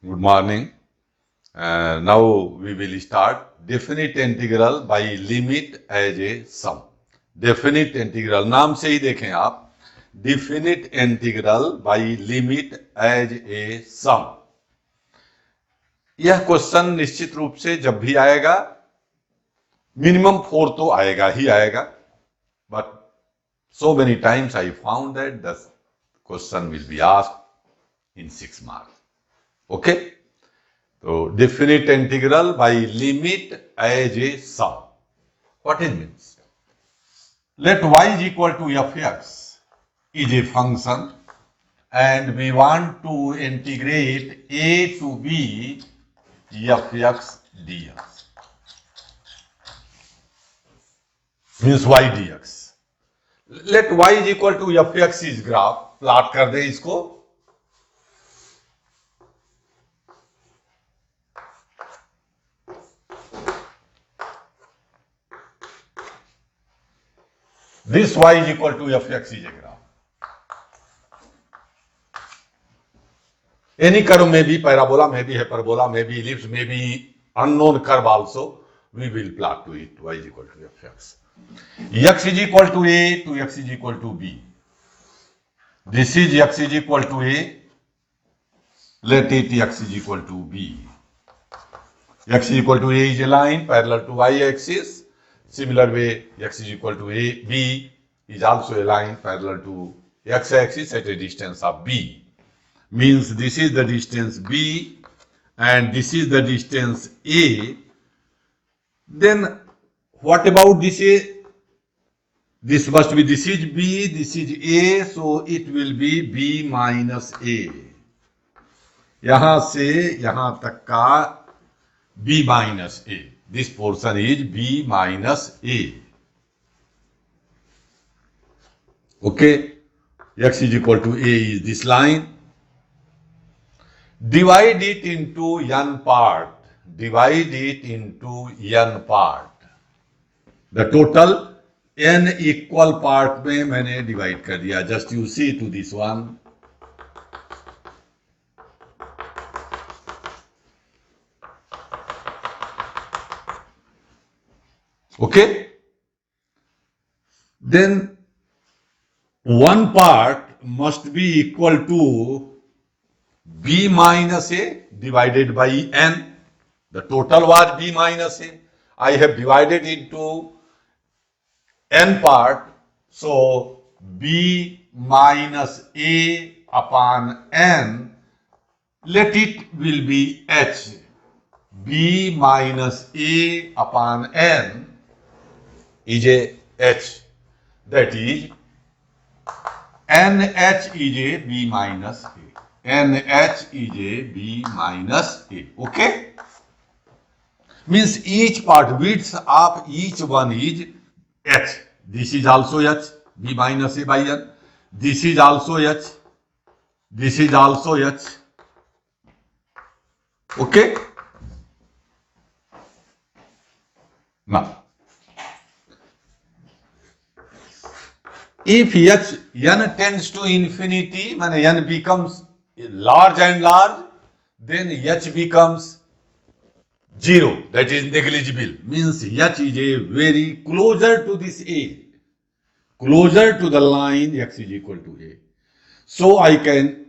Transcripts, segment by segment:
Good morning. Now we will start definite integral by limit as a sum. Definite integral नाम से ही देखें आप, definite integral by limit as a sum. यह question निश्चित रूप से जब भी आएगा मिनिमम 4 तो आएगा ही आएगा, but so many times I found that the question will be asked in 6 marks. Okay? So definite integral by limit as a sum. What it means? Let y is equal to fx is a function and we want to integrate a to b fx dx. Means y dx. Let y is equal to fx is graph. Plot कर दें इसको. This y is equal to fx is a graph. Any curve may be parabola, may be hyperbola, may be ellipse, may be unknown curve also. We will plot to it. Y is equal to fx. X is equal to a to x is equal to b. This is x is equal to a. Let it x is equal to b. X is equal to a is a line parallel to y-axis. Similar way, x is equal to a, b is also a line parallel to x-axis at a distance of b. Means this is the distance b and this is the distance a. Then what about this a? This must be, this is b, this is a, so it will be b minus a. यहां से यहां तक का b minus a. This portion is b minus a. Okay, x is equal to a is this line. Divide it into n part. Divide it into n part. The total n equal part में मैंने divide कर दिया. Just you see to this one. Okay? Then one part must be equal to b minus a divided by n. The total was b minus a. I have divided into n part, so b minus a upon n, let it will be h. b minus a upon n is a h. That is nh is a b minus a. nh is a b minus a. Okay? Means each part width of each one is h. This is also h, b minus a by n. This is also h. This is also h. Okay? Now, if n tends to infinity, when n becomes large and large, then h becomes 0. That is negligible. Means h is a very closer to this a. Closer to the line x is equal to a. So I can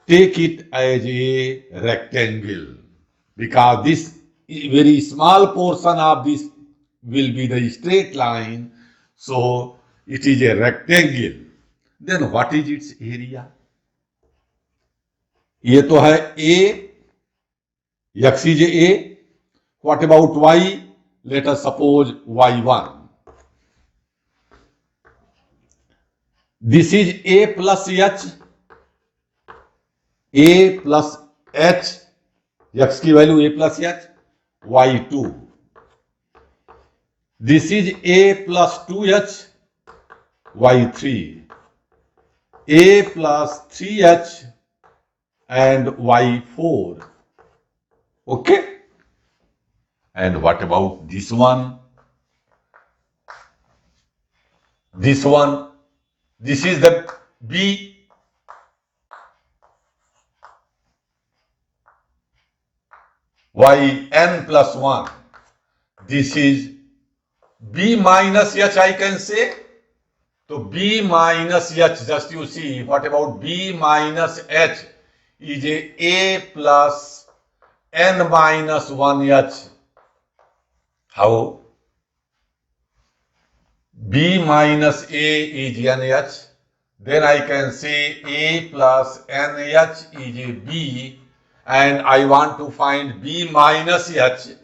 take it as a rectangle. Because this very small portion of this will be the straight line. So it is a rectangle. Then what is its area? ये तो है a, x is a. What about y? Let us suppose y1. This is a plus h. a plus h. x की value a plus h. y2. This is a plus 2h. y3. a plus 3h and y4. Okay? And what about this one? This one. This is the b. yn plus 1. This is b minus h, I can say. So b minus h, just you see, what about b minus h is a plus n minus 1h. How? B minus A is NH. Then I can say A plus NH is a B, and I want to find B minus H.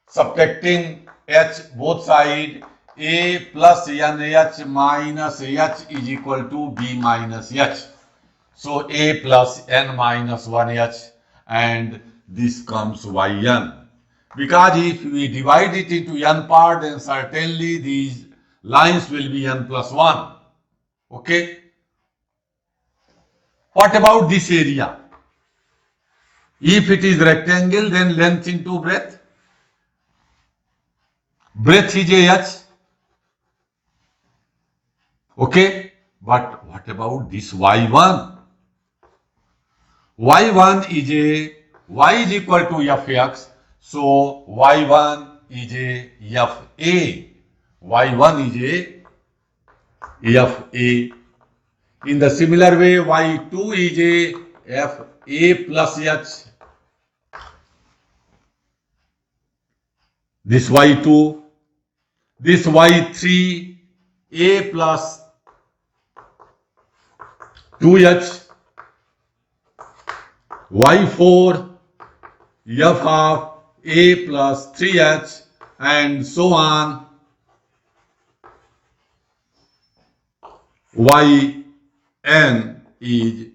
Subtracting H both sides, A plus NH minus H is equal to B minus H. So A plus N minus 1H, and this comes Yn. Because if we divide it into n part, then certainly these lines will be n plus 1. Okay. What about this area? If it is rectangle, then length into breadth. Breadth is h. Okay. But what about this y1? y1 is a y is equal to fx. So y1 is a fa. y1 is a fa. In the similar way, y2 is a fa plus h. This y2, this y3, a plus 2h, y4, f of a plus 3h, and so on. Yn is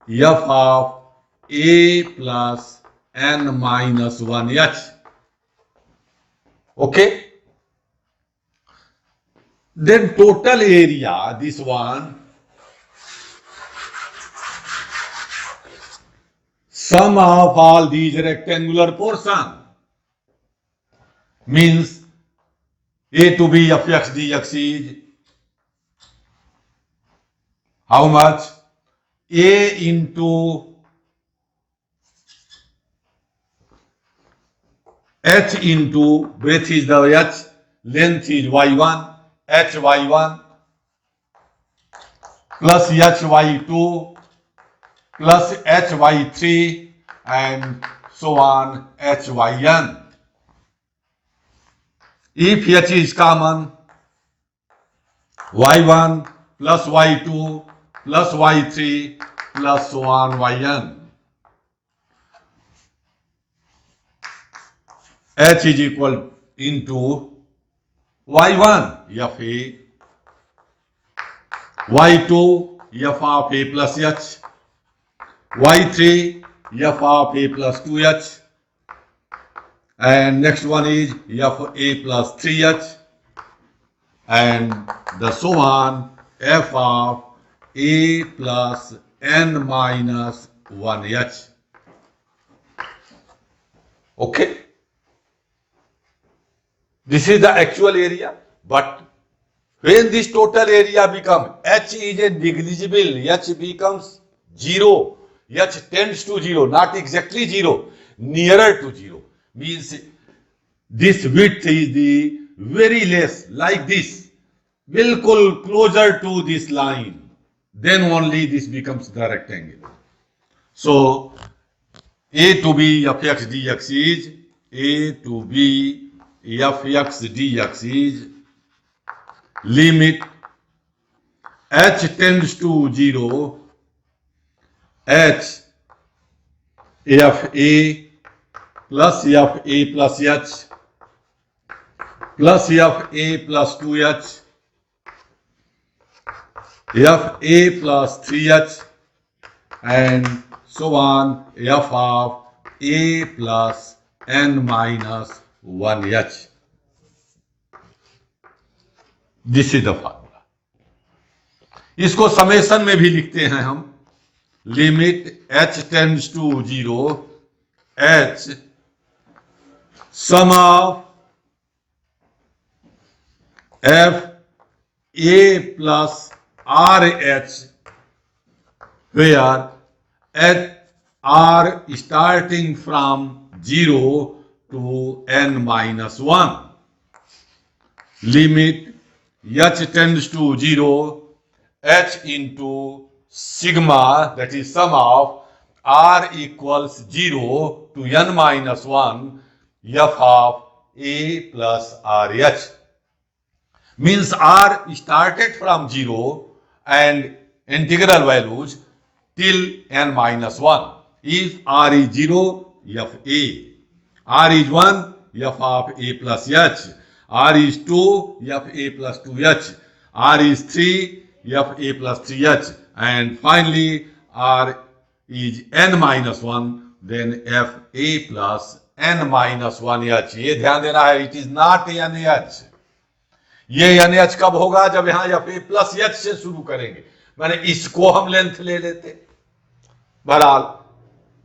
f of a plus n minus 1h. Okay. Then total area, this one, sum of all these rectangular portion, means a to b of x dx is how much? A into h into breadth is the h, length is y1, h y1 plus h y2 plus h y3 and so on h yn. If h is common, y1 plus y2 plus y3 plus so on yn. H is equal into y1 f a, y2 f of a plus h, y3 f of a plus 2h, and next one is f a plus 3h, and the so on f of a plus n minus 1h. Okay. This is the actual area, but when this total area becomes, h is a negligible, h becomes 0, h tends to 0, not exactly 0, nearer to 0, means this width is the very less, like this, bilkul closer to this line, then only this becomes the rectangle. So a to b of x dx is a to b fx dx is limit h tends to 0, h f a plus f a plus h plus f a plus 2h, f a plus 3h, and so on f of a plus n minus 1h. This is the formula. इसको summation में भी लिखते हैं हम, limit h tends to 0, h sum of f a plus r h, where h r starting from 0 to n minus 1. Limit h tends to 0, h into sigma, that is sum of r equals 0 to n minus 1 f of a plus rh. Means r started from 0 and integral values till n minus 1. If r is 0, f a. R is 1, f of a plus h. R is 2, f a plus 2h. R is 3, f a plus 3h. And finally, r is n minus 1, then f a plus n minus 1h. ये ध्यान देना है, it is not nh. ये nh कब होगा? जब यहां f a plus h से शुरू करेंगे, मैंने इसको हम लेंथ ले लेते. बहरहाल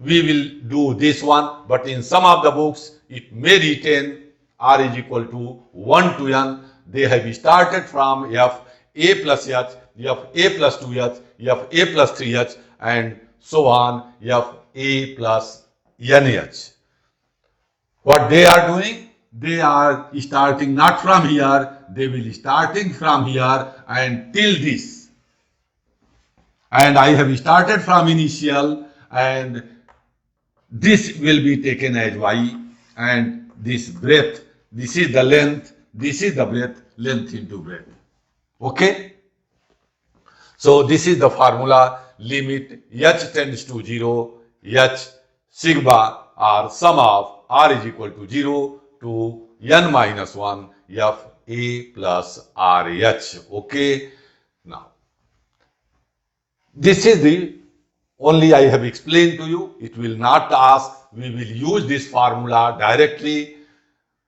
we will do this one, but in some of the books it may retain r is equal to 1 to n. They have started from f a plus h, f a plus 2h, f a plus 3h, and so on, f a plus nh. What they are doing? They are starting not from here, they will starting from here and till this. And I have started from initial, and this will be taken as y, and this breadth, this is the length, this is the breadth, length into breadth. Okay? So this is the formula, limit h tends to 0, h sigma or sum of r is equal to 0 to n minus 1 f a plus rh. Okay? Now, this is the only I have explained to you. It will not ask. We will use this formula directly.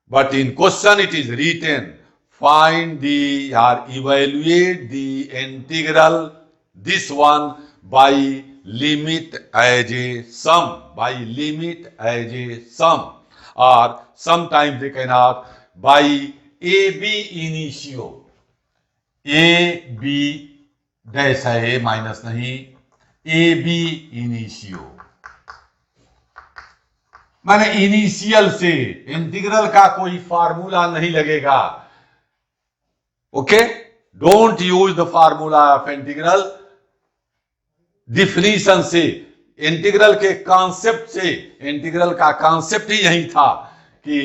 But in question it is written, find the or evaluate the integral, this one by limit as a sum. By limit as a sum. Or sometimes they can ask by AB initio. AB dash है, minus नहीं. AB initio माने initial से integral का कोई formula नहीं लगेगा. Okay, don't use the formula of integral. Definition से, integral के कॉन्सेप्ट से, इंटीग्रल का कॉन्सेप्ट ही यही था कि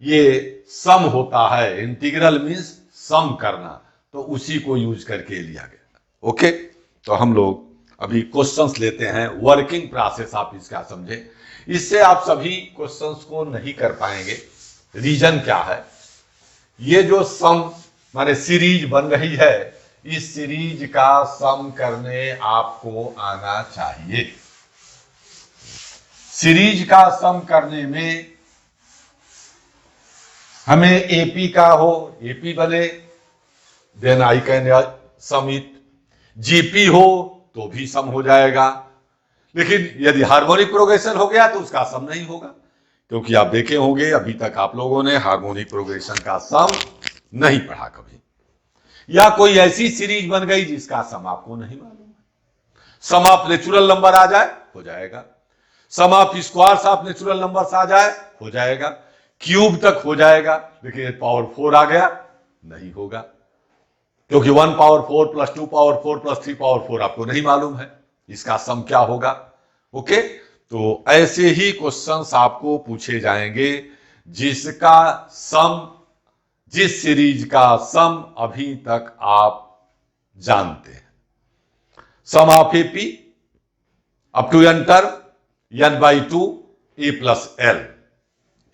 ये सम होता है. इंटीग्रल मीन्स सम करना, तो उसी को यूज करके लिया गया. ओके, तो हम लोग अभी क्वेश्चंस लेते हैं. वर्किंग प्रोसेस आप इसका समझे, इससे आप सभी क्वेश्चंस को नहीं कर पाएंगे. रीजन क्या है? ये जो सम माने सीरीज बन रही है, इस सीरीज का सम करने आपको आना चाहिए. सीरीज का सम करने में हमें एपी का हो, एपी बने, then I can sum it. GP हो तो भी सम हो जाएगा. लेकिन यदि हार्मोनिक प्रोग्रेशन हो गया तो उसका सम नहीं होगा, क्योंकि आप देखे होंगे अभी तक आप लोगों ने हार्मोनिक प्रोग्रेशन का सम नहीं पढ़ा कभी. या कोई ऐसी सीरीज बन गई जिसका सम आपको नहीं मालूम है. सम ऑफ नेचुरल नंबर आ जाए, हो जाएगा. Sum of squares of natural numbers आ जाए, हो जाएगा. क्यूब तक हो जाएगा. लेकिन पावर 4 आ गया, नहीं होगा, क्योंकि 1 power 4 plus 2 power 4 plus 3 power 4 आपको नहीं मालूम है. इसका सम क्या होगा? ओके, तो ऐसे ही क्वेश्चंस आपको पूछे जाएंगे जिसका सम, जिस सीरीज का सम अभी तक आप जानते हैं. Sum of AP up to n term n by 2 a plus l,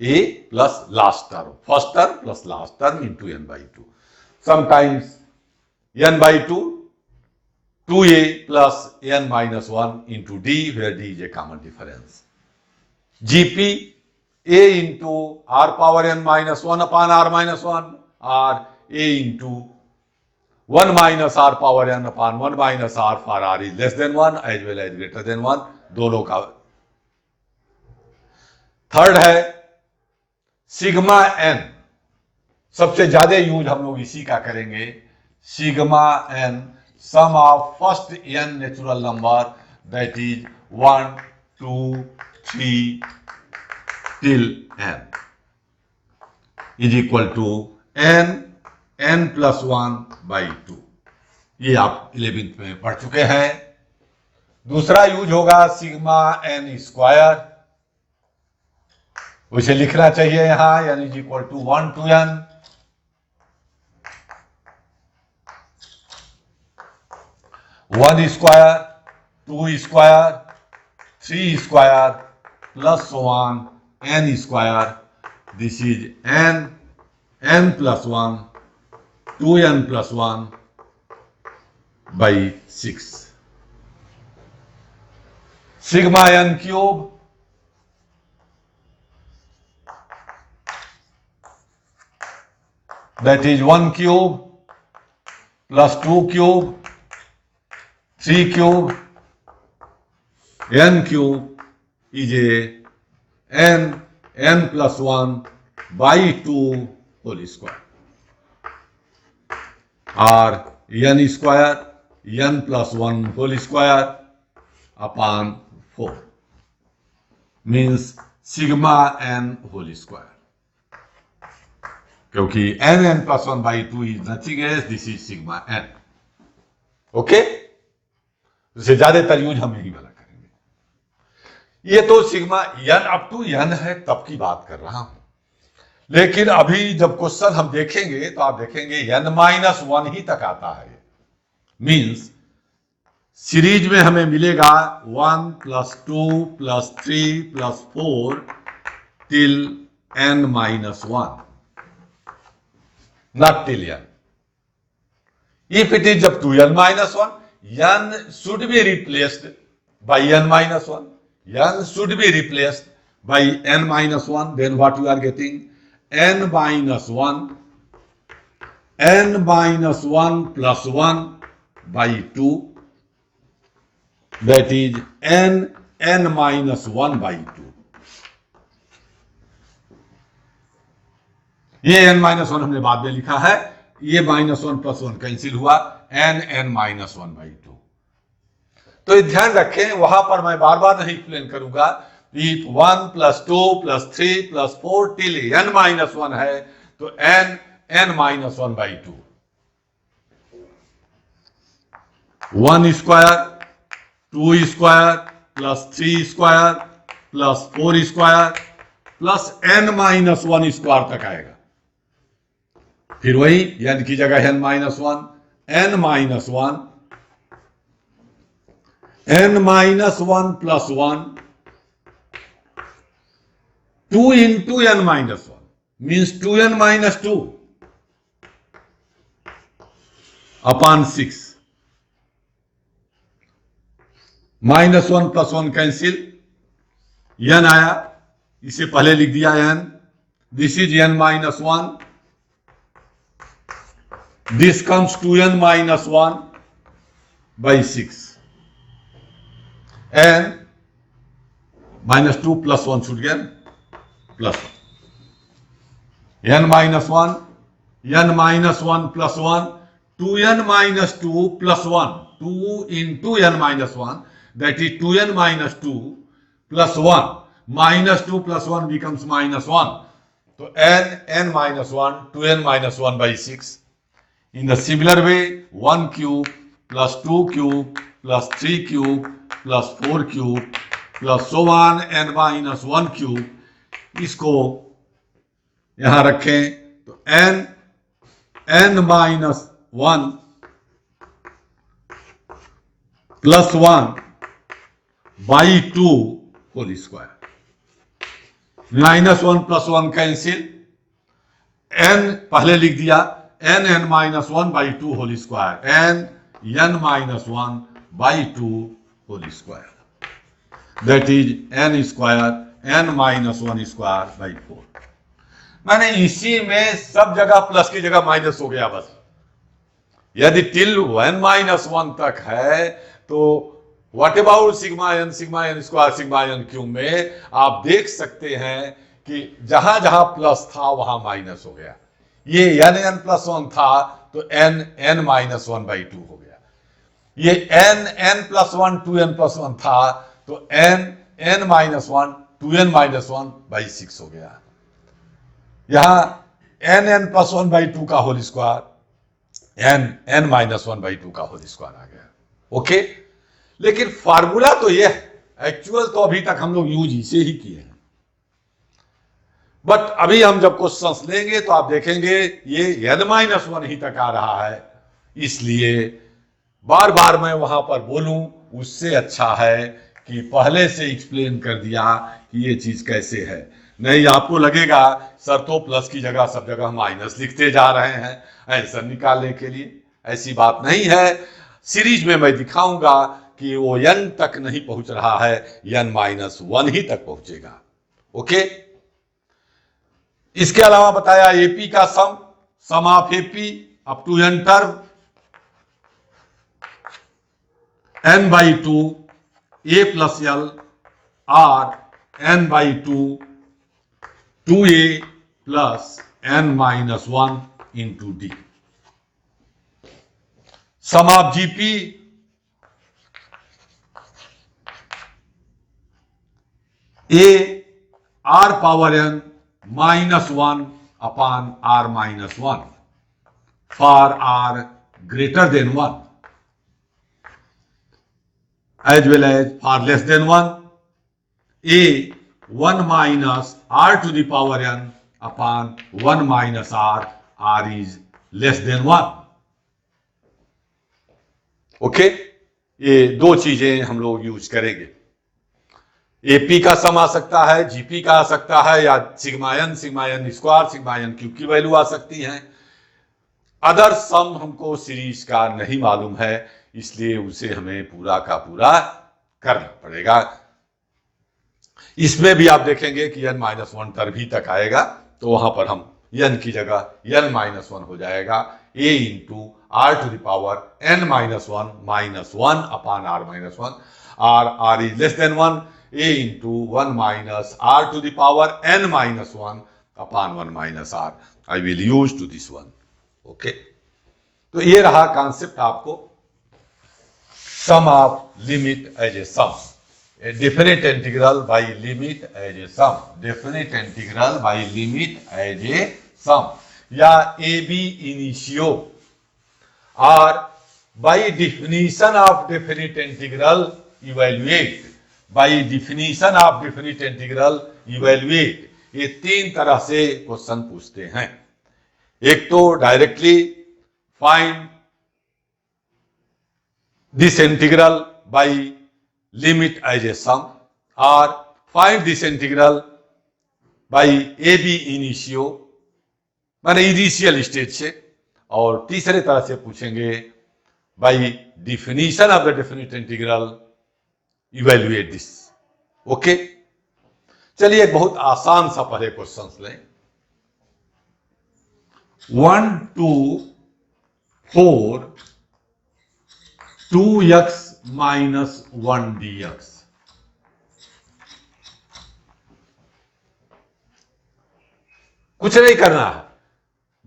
a plus last term, first term plus last term into n by 2. Sometimes n by 2, 2a plus n minus 1 into d, where d is a common difference. Gp, a into r power n minus 1 upon r minus 1, or a into 1 minus r power n upon 1 minus r for r is less than 1 as well as greater than 1, दोनों का. Third है sigma n. सबसे ज्यादा use हम लोग इसी का करेंगे. Sigma n, sum of first n natural number, that is 1, 2, 3, till n is equal to n plus 1 by 2। ये आप 11th में पढ़ चुके हैं। दूसरा यूज होगा सिग्मा n स्क्वायर, उसे लिखना चाहिए यहां, यानी is equal to 1 to n one square, 2 square, 3 square plus 1 n square. This is n plus 1 2n plus 1 by 6 sigma n cube that is 1 cube plus 2 cube 3 cube n cube is a n plus 1 by 2 whole square or n square n plus 1 whole square upon 4 means sigma n whole square, क्योंकि n plus 1 by 2 is nothing else, this is sigma n। Okay, इससे ज्यादातर use हम यही वाला करेंगे। ये तो sigma n up to n है तब की बात कर रहा हूं, लेकिन अभी जब क्वेश्चन हम देखेंगे तो आप देखेंगे n-1 ही तक आता है। मींस सीरीज में हमें मिलेगा 1 plus 2 plus 3 plus 4 till n-1, not till n। If it is up to n-1, n should be replaced by n-1. N should be replaced by n-1. Then what you are getting? n-1 plus 1 by 2. That is n-1 by 2. ये n-1 हमने बाद में लिखा है, ये -1 plus 1 cancel हुआ, n-1 by 2। तो ध्यान रखें, वहां पर मैं बार बार नहीं एक्सप्लेन करूंगा। 1 plus 2 plus 3 plus 4 till n-1 है तो n-1 by 2। 1 square 2 square plus 3 square plus 4 square plus n-1 square तक आएगा। फिर वही n की जगह n-1 n-1 plus 1 2 into n-1 means 2n minus 2 upon 6 -1 plus 1 cancel, n आया, इसे पहले लिख दिया n, this is n-1, this comes 2n minus 1 by 6 and minus 2 plus 1 should get plus 1, n minus 1 plus 1 2n minus 2 plus 1, 2 into n minus 1, that is 2n minus 2 plus 1, minus 2 plus 1 becomes minus 1, so n minus 1 2n minus 1 by 6। In the similar way, 1 cube plus 2 cube plus 3 cube plus 4 cube plus so on n minus 1 cube, इसको यहां रखें तो n minus 1 plus 1 by 2 whole square, -1 plus 1 cancel, n पहले लिख दिया, n minus 1 by 2 whole square, n minus 1 by 2 whole square, that is n square n minus 1 square by 4। मैंने इसी में सब जगह प्लस की जगह माइनस हो गया बस। यदि टिल n-1 तक है तो what about sigma n square sigma n cube में आप देख सकते हैं कि जहां जहां प्लस था वहां माइनस हो गया। ये n plus 1 था तो n minus 1 by 2 हो गया। ये n plus 1 2n plus 1 था तो n minus 1 2n माइनस 1/6 हो गया। यहां n प्लस 1/2 का होल स्क्वायर n माइनस 1/2 का होल स्क्वायर आ गया। ओके, लेकिन फार्मूला तो यह है, एक्चुअल तो अभी तक हम लोग यूज इसे ही किए हैं, बट अभी हम जब क्वेश्चंस लेंगे तो आप देखेंगे ये n माइनस 1 ही तक आ रहा है, इसलिए बार बार मैं वहां पर बोलूं उससे अच्छा है कि पहले से एक्सप्लेन कर दिया कि ये चीज कैसे है। नहीं आपको लगेगा सर तो प्लस की जगह सब जगह माइनस लिखते जा रहे हैं आंसर निकालने के लिए, ऐसी बात नहीं है। सीरीज में मैं दिखाऊंगा कि वो n तक नहीं पहुंच रहा है, n माइनस 1 ही तक पहुंचेगा। ओके, इसके अलावा बताया एपी का sum of AP up to n term n/2 a plus l r n/2 2a plus n minus 1 into d. Sum of GP a r power n minus 1 upon r minus 1 for r greater than 1 as well as for less than 1, a 1 minus r to the power n upon 1 minus r is less than 1. Okay, ये दो चीजें हम लोग use करेंगे। AP का सम आ सकता है, GP का आ सकता है, या sigma n square sigma n cube की वैल्यू आ सकती है। अदर सम हमको सीरीज का नहीं मालूम है, इसलिए उसे हमें पूरा का पूरा करना पड़ेगा। इसमें भी आप देखेंगे कि n माइनस 1 भी तक आएगा, तो वहां पर हम n की जगह n माइनस 1 हो जाएगा a into r to the power n minus 1 upon r minus 1, r is less than 1, a into 1 minus r to the power n minus 1 upon 1 minus r। I will use to this one. Okay, तो ये रहा concept आपको sum of limit as a sum, a definite integral by limit as a sum, definite integral by limit as a sum, या ab initio, or by definition of definite integral evaluate, by definition of definite integral evaluate। ये तीन तरह से question पूछते हैं। एक तो directly find this integral by limit as a sum, or find this integral by ab initio, माने initial stage से, और तीसरे तरह से पूछेंगे by definition of the definite integral evaluate this। Okay, चलिए एक बहुत आसान सा पहले क्वेश्चन लें। 1 2 4 2x माइनस 1 dx। कुछ नहीं करना है,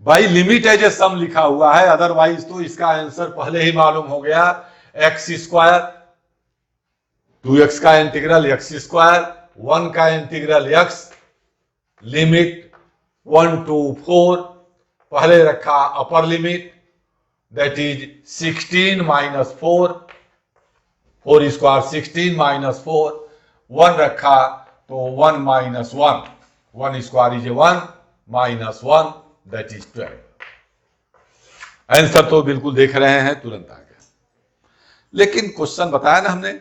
बाई लिमिट एज ए सम लिखा हुआ है, अदरवाइज तो इसका आंसर पहले ही मालूम हो गया, एक्स स्क्वायर 2x का इंटीग्रल x स्क्वायर 1 का इंटीग्रल x, लिमिट 1 to 4 पहले रखा upper limit, that is 16 minus 4 square 16 minus 4, 1 रखा तो 1 minus 1 square is 1 minus 1 that is 12। Answer तो बिल्कुल देख रहे हैं, तुरंत आ गया। लेकिन क्वेश्चन बताया ना हमने,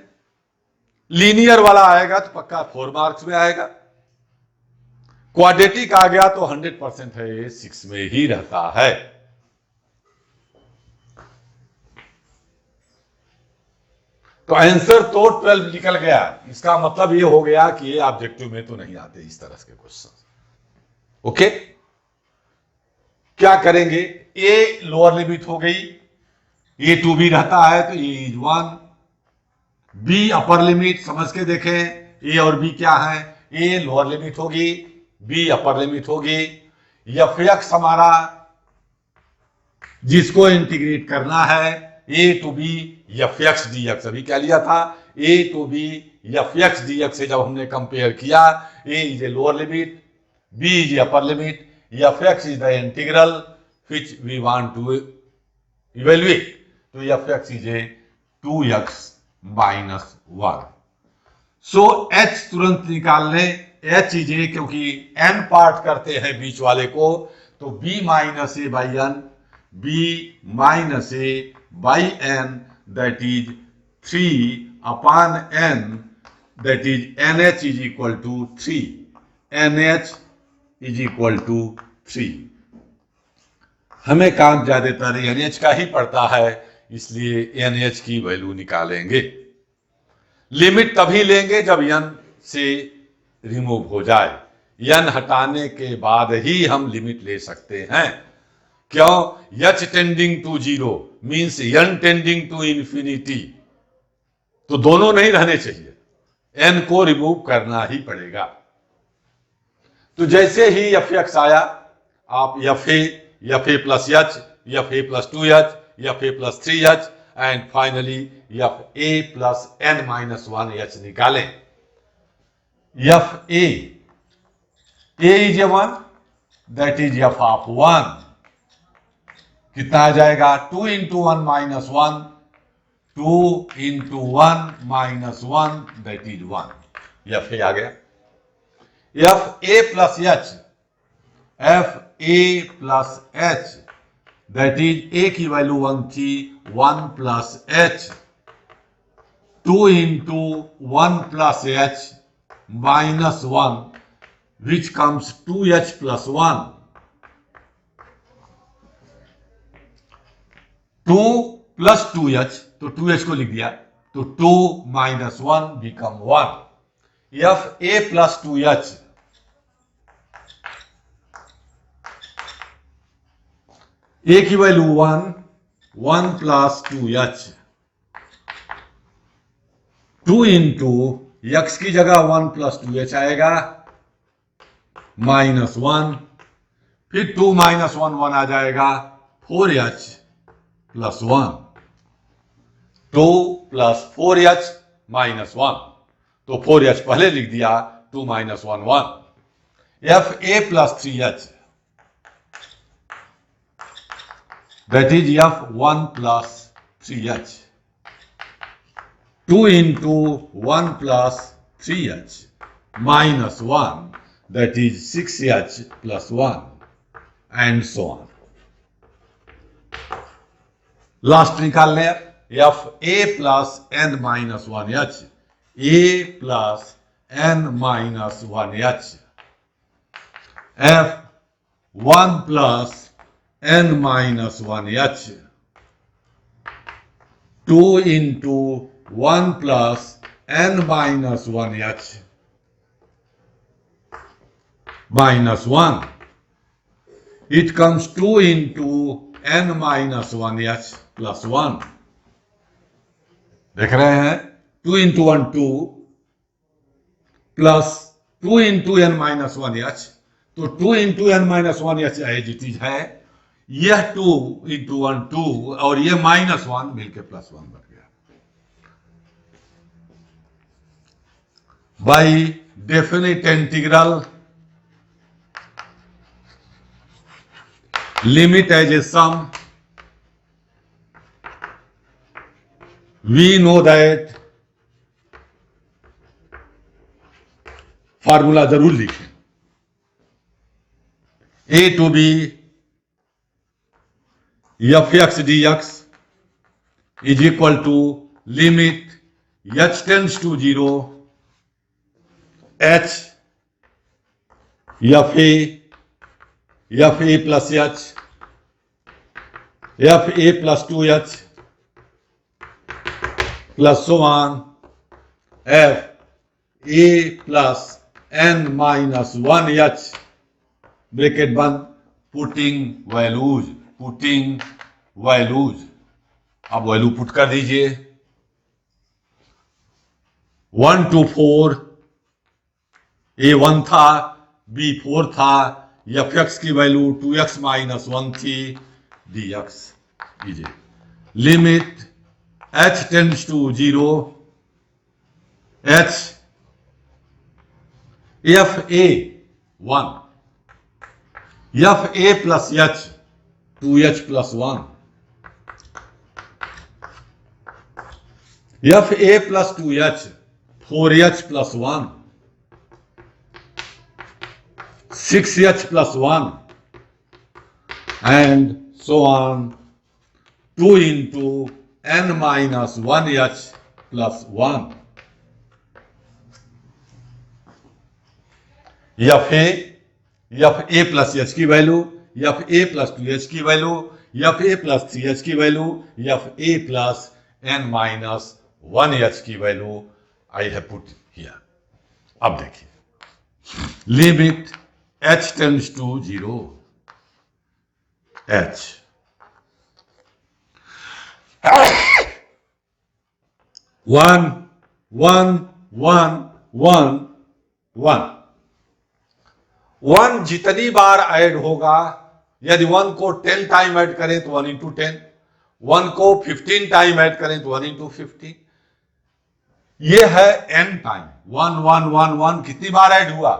लीनियर वाला आएगा तो पक्का 4 मार्क्स में आएगा, क्वाड्रेटिक आ गया तो 100% है, ये 6 में ही रहता है। तो आंसर तो 12 निकल गया, इसका मतलब ये हो गया कि ये ऑब्जेक्टिव में तो नहीं आते इस तरह के क्वेश्चन। ओके, क्या करेंगे, ए लोअर लिमिट हो गई, ए टू बी रहता है तो a is 1, b upper limit, समझ के देखें ए और बी क्या है, ए लोअर लिमिट होगी, बी अपर लिमिट होगी, एफ एक्स हमारा जिसको इंटीग्रेट करना है, a to b f x d x, अभी क्या लिया था, a to b f x d x से जब हमने कंपेयर किया, a is a lower limit, b is a upper limit, f x is the integral which we want to evaluate, तो f x is a 2x minus 1। So h तुरंत निकाल लें, h is a, क्योंकि n part करते हैं बीच वाले को, तो b minus a by n, b minus a by n, that is 3 upon n, that is nh is equal to 3, nh is equal to 3। हमें काम ज्यादातर nh का ही पड़ता है, इसलिए nh की वैल्यू निकालेंगे। लिमिट तभी लेंगे जब n से रिमूव हो जाए, n हटाने के बाद ही हम लिमिट ले सकते हैं। क्यों? h tending to 0 means n tending to infinity, तो दोनों नहीं रहने चाहिए, n को रिमूव करना ही पड़ेगा। तो जैसे ही एफ एक्स आया, आप f a plus h, f a plus 2h, f a plus 3h and finally f a plus n minus 1h निकालें। F a is a 1, that is f of 1, कितना आ जाएगा? 2 into 1 minus 1, 2 into 1 minus 1, that is 1। F a आ गया। F a plus h, f a plus h, that is a की value 1 थी, 1 plus H, 2 into 1 plus H minus 1, which comes 2h plus 1, 2 plus 2h, तो 2h को लिख दिया, तो 2 minus 1 become 1। F a plus 2h, ए की value 1, 1 plus 2h, 2 into x की जगह 1 प्लस 2h आएगा, माइनस 1, फिर 2 माइनस 1 1 आ जाएगा, 4h plus 1, 2 plus 4h minus 1, तो 4h पहले लिख दिया, 2 minus 1 1। F a plus 3h, that is f1 plus 3h, 2 into 1 plus 3h minus 1, that is 6h plus 1, and so on. Last निकाल लें, f a plus n minus 1h, a plus n minus 1h, f1 plus n minus 1h, 2 into 1 plus n minus 1h minus 1, it comes 2 into n minus 1h plus 1। देख रहे हैं, 2 into 1 2 plus 2 into n minus 1h, तो 2 into n minus 1h as it is है, यह 2 into 1 2 और यह minus 1 मिलकर plus 1 बन गया। By definite integral, limit as a sum, we know that, formula जरूर लिखें, a to b f x d x is equal to limit h tends to 0, h f a plus h, f a plus 2h plus 1, f a plus n minus 1h, bracket बंद, putting values, अब value put कर दीजिए, 1 to 4, ए 1 था, b 4 था, f x की value 2x minus 1 थी, d x लीजिए, limit h tends to 0, h f a 1, f a plus h 2h plus 1, f a plus 2h 4h plus 1, 6h plus 1 and so on 2 into n minus 1h plus 1. F a plus h की value, f a plus 2h की value, f a plus 3h की value, f a plus n minus 1h की value I have put here. अब देखिए limit h tends to 0, h 1 1 1 1 1 1 जितनी बार add होगा, यदि 1 को 10 टाइम ऐड करें तो 1 इंटू 10, 1 को 15 टाइम ऐड करें तो 1 इंटू 15. ये है n टाइम. 1 1 1 1 कितनी बार ऐड हुआ?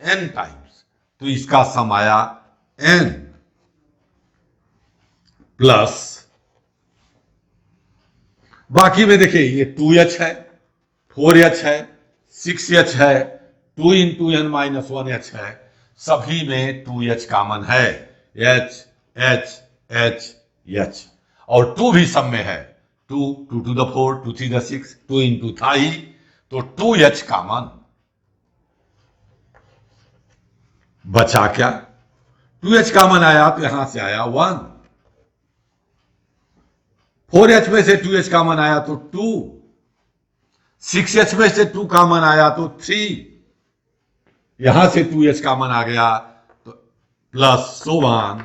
n times. तो इसका सम आया n प्लस, बाकी में देखिए ये 2h है, 4h है, 6h है, 2 इंटू n माइनस 1h है, सभी में 2h कॉमन है. h h h h और 2 भी सब में है. 2 2 to the 4 2 3 the 6 2 इंटू था ही, तो 2h कॉमन. बचा क्या? 2h कॉमन आया तो यहां से आया 1. 4h में से 2h कॉमन आया तो 2. 6h में से 2 कॉमन आया तो 3. यहां से 2h कॉमन आ गया तो प्लस सो 1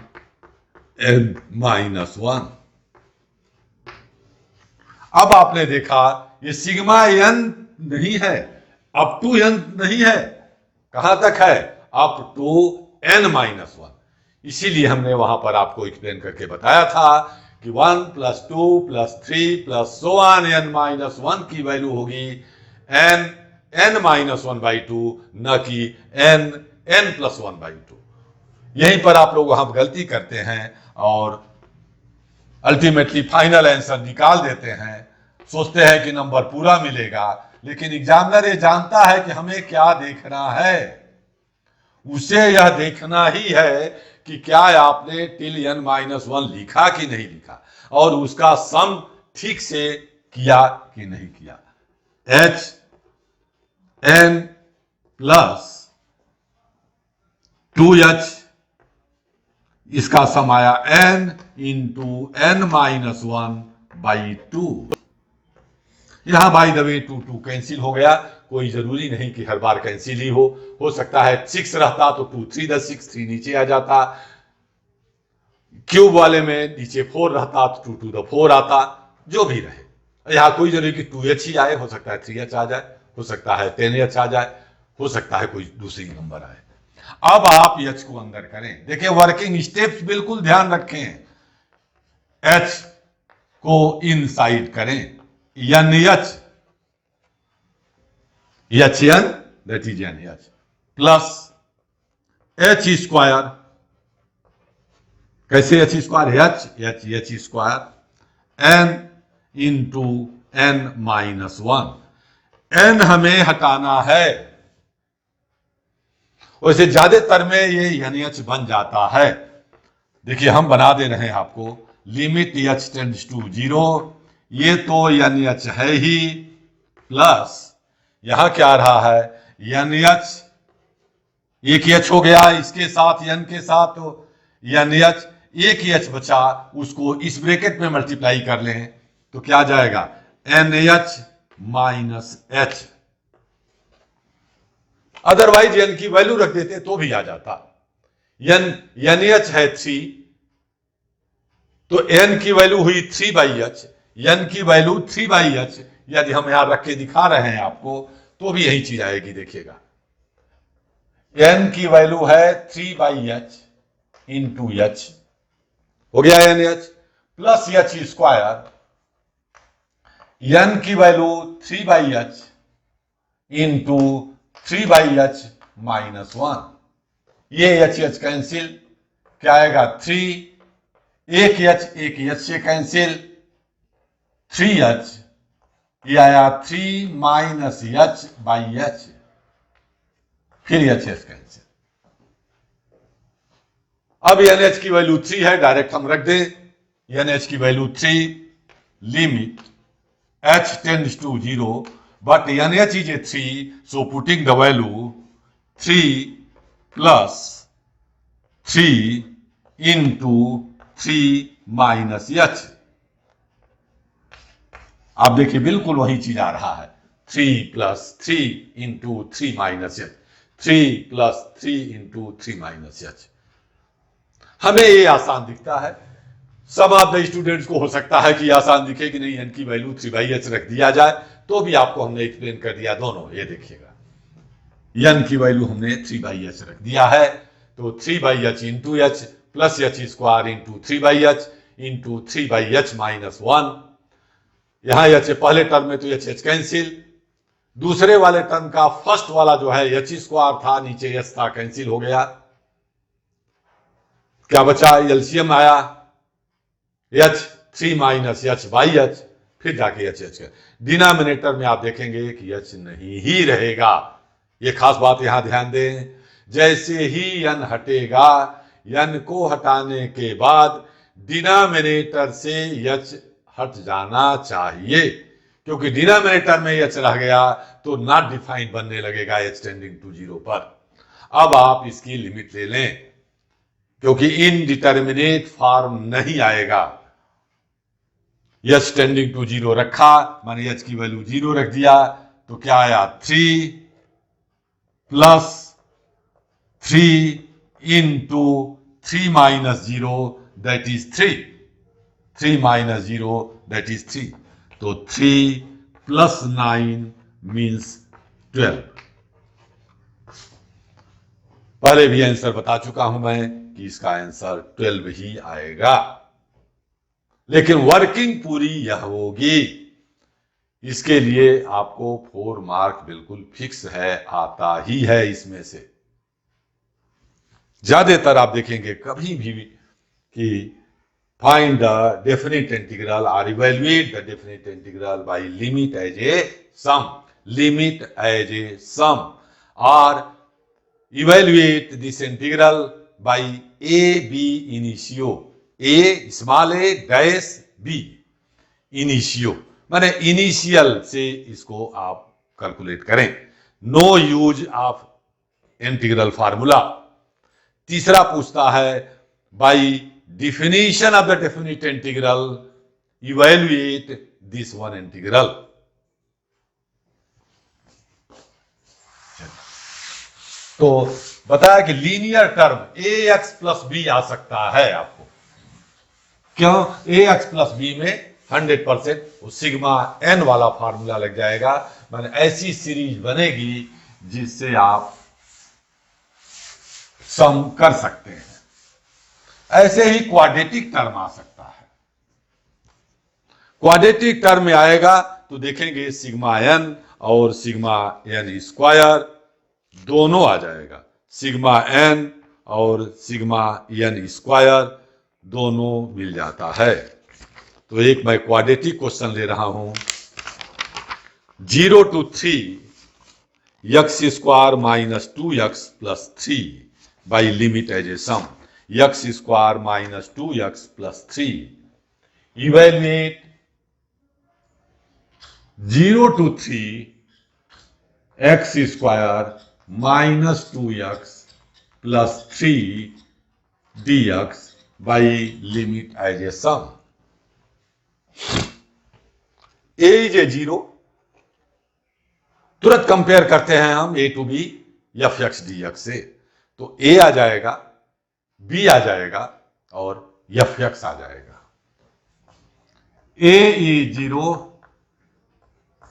n माइनस 1. अब आपने देखा ये सिग्मा n नहीं है, अप टू n नहीं है. कहां तक है? Up to n minus 1. इसीलिए हमने वहां पर आपको एक्सप्लेन करके बताया था कि 1 plus 2 plus 3 plus so on n minus 1 की वैल्यू होगी n माइनस 1/2, न कि n प्लस 1/2. यहीं पर आप लोग वहां गलती करते हैं और अल्टीमेटली फाइनल आंसर निकाल देते हैं. सोचते हैं कि नंबर पूरा मिलेगा, लेकिन एग्जामिनर ये जानता है कि हमें क्या देखना है. उसे यह देखना ही है कि क्या आपने टिल n माइनस 1 लिखा कि नहीं लिखा, और उसका सम ठीक से किया कि नहीं किया. h n प्लस 2h, इसका सम आया n इंटू n माइनस 1/2. यहां बाय द वे 2 2 कैंसिल हो गया. कोई जरूरी नहीं कि हर बार कैंसिल ही हो सकता है 6 रहता तो 2 3 the 6 3 नीचे आ जाता. क्यूब वाले में नीचे 4 रहता तो 2 to the 4 आता. जो भी रहे, यहां कोई जरूरी कि 2h ही आए, हो सकता है 3h आ जाए, हो सकता है 10h आ जाए, हो सकता है कोई दूसरी नंबर आए. अब आप h को अंदर करें. देखिए वर्किंग स्टेप्स बिल्कुल ध्यान रखें. h को इनसाइड करें. NH HN that is NH plus h square. कैसे h square? h square n into n minus 1. n हमें हटाना है. वैसे ज्यादातर में ये NH बन जाता है. देखिए हम बना दे रहे हैं आपको. लिमिट h टेंड्स टू 0, ये तो NH है ही, प्लस यहां क्या आ रहा है? NH एक h हो गया, इसके साथ n के साथ तो NH एक ही h बचा, उसको इस ब्रैकेट में मल्टीप्लाई कर लें तो क्या जाएगा? NH minus h. Otherwise n की वैल्यू रख देते तो भी आ जाता. NH है 3, तो n की वैल्यू हुई 3/h, n की वैल्यू 3/h. यदि हम यहां रख के दिखा रहे हैं आपको तो भी यही चीज आएगी. देखिएगा n की वैल्यू है 3/h इंटू h हो गया NH, plus h square. n की value 3/h into 3/h minus 1। ये h कैंसिल, क्या आएगा 3, एक h से कैंसिल 3h, ये आया 3 माइनस h/h, फिर h कैंसिल। अब NH की वैल्यू 3 है, डायरेक्ट हम रख दें NH की value 3, limit h tends to 0, but NH is a 3, so putting the value 3 plus 3 into 3 minus h। आप देखिए बिल्कुल वही चीज आ रहा है, 3 plus 3 into 3 minus h, 3 plus 3 into 3 minus h। हमें ये आसान दिखता है, सब ऑफ द स्टूडेंट्स को हो सकता है कि आसान दिखे कि नहीं, n की वैल्यू 3/h रख दिया जाए, तो भी आपको हमने एक्सप्लेन कर दिया दोनों। ये देखिएगा n की वैल्यू हमने 3/h रख दिया है, तो 3/h into h plus h square into 3/h into 3/h minus 1। यहां h पहले टर्म में तो h कैंसिल, दूसरे वाले टर्म का फर्स्ट वाला जो है h स्क्वायर था, नीचे h था, कैंसिल हो गया, क्या बचा एलसीएम आया h 3 माइनस h/h, फिर जाके h का डिनोमिनेटर में आप देखेंगे कि h नहीं ही रहेगा। ये खास बात यहां ध्यान दें, जैसे ही n हटेगा, n को हटाने के बाद डिनोमिनेटर से h हट जाना चाहिए, क्योंकि डिनोमिनेटर में h रह गया तो नॉट डिफाइंड बनने लगेगा h टेंडिंग टू 0 पर। अब आप इसकी लिमिट ले लें, क्योंकि इनडिटर्मिनेट फॉर्म नहीं आएगा। h टेंडिंग टू 0 रखा, माने h की वैल्यू 0 रख दिया, तो क्या आया 3 plus 3 into 3 minus 0 that is 3, 3 minus 0 that is 3, तो 3 प्लस 9 मीन्स 12। पहले भी आंसर बता चुका हूं मैं कि इसका आंसर 12 ही आएगा, लेकिन वर्किंग पूरी यह होगी। इसके लिए आपको 4 मार्क बिल्कुल फिक्स है, आता ही है इसमें से। ज्यादातर आप देखेंगे कभी भी कि फाइंड द डेफिनिट इंटीग्रल और evaluate the definite integral by limit as a sum, limit as a sum, और evaluate this integral by a b initio, a small a dash b initio, माने इनिशियल से इसको आप calculate करें। No use of integral formula. तीसरा पूछता है by definition of the definite integral evaluate this one integral. तो बताया कि linear term ax plus b आ सकता है आपको, क्यों ax प्लस बी में 100% सिग्मा n वाला फार्मूला लग जाएगा, माने ऐसी सीरीज बनेगी जिससे आप सम कर सकते हैं। ऐसे ही क्वाड्रेटिक टर्म आ सकता है, क्वाड्रेटिक टर्म में आएगा तो देखेंगे सिग्मा n और सिग्मा n स्क्वायर दोनों आ जाएगा, सिग्मा n और सिग्मा n स्क्वायर दोनों मिल जाता है। तो एक मैं क्वाड्रेटिक क्वेश्चन ले रहा हूं, 0 to 3 x square minus 2x plus 3 by limit as a sum, x square minus 2x plus 3, evaluate 0 to 3 x square minus 2x plus 3 dx by limit as a sum. a is a 0, तुरंत compare करते हैं हम a टू b f x d x से, तो a आ जाएगा, b आ जाएगा और एफ एक्स आ जाएगा। a is 0,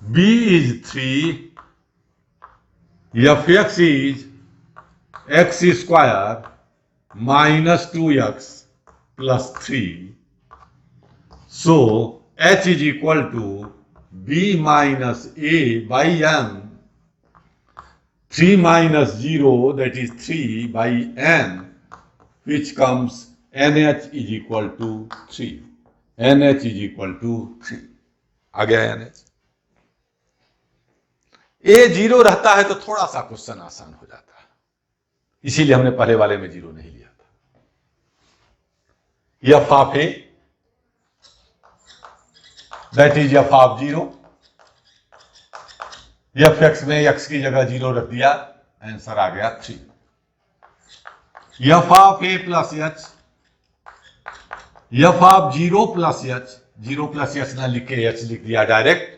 b is 3, f x is x square minus 2x plus 3, so h is equal to b minus a by n 3 minus 0, that is 3 by n, which comes nh is equal to 3. nh is equal to 3. आ गया nh. a 0 रहता है तो थोड़ा सा question आसान हो जाता है, इसीलिए हमने पहले वाले में 0 नहीं लिया था. f of a, that is f of 0. fx में x की जगह 0 रख दिया, आंसर आ गया 3. f of a plus h, f of 0 plus h, 0 plus h ना लिख के h लिख दिया direct.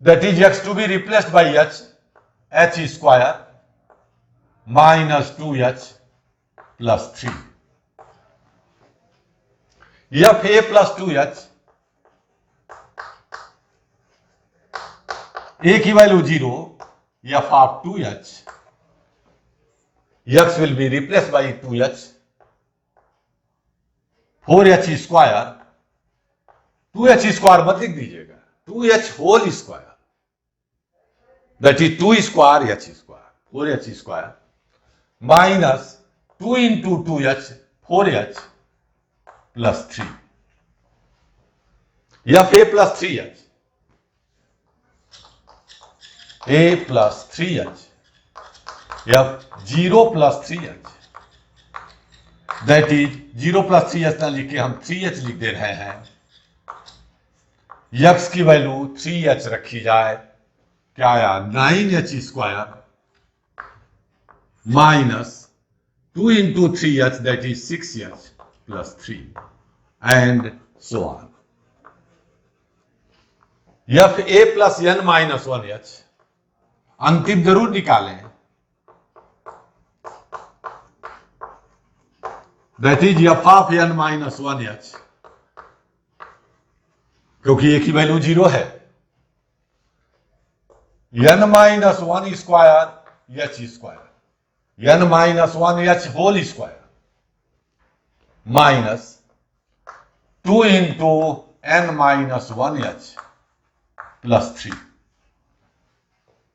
That is x to be replaced by h square minus 2h plus 3. f a plus 2h, a की value 0, f of 2h, x will be replaced by 2h, 4h square, 2h square मत लिख दीजिएगा, 2h whole square, that is 2 square h square, 4h square minus 2 into 2h, 4h plus 3. f a plus 3h, a plus 3h, f 0 plus 3h, that is 0 plus 3h ना लिख के हम 3h लिख दे रहे हैं. x की value 3h रखी जाए, क्या आया 9h square minus 2 into 3h, that is 6h plus 3 and so on. f a plus n minus 1h, अंतिम जरूर निकालें, that is f of n minus 1h, क्योंकि एक ही वैल्यू 0 है. n minus 1 square h square, n minus 1h whole square minus 2 into n minus 1h plus 3.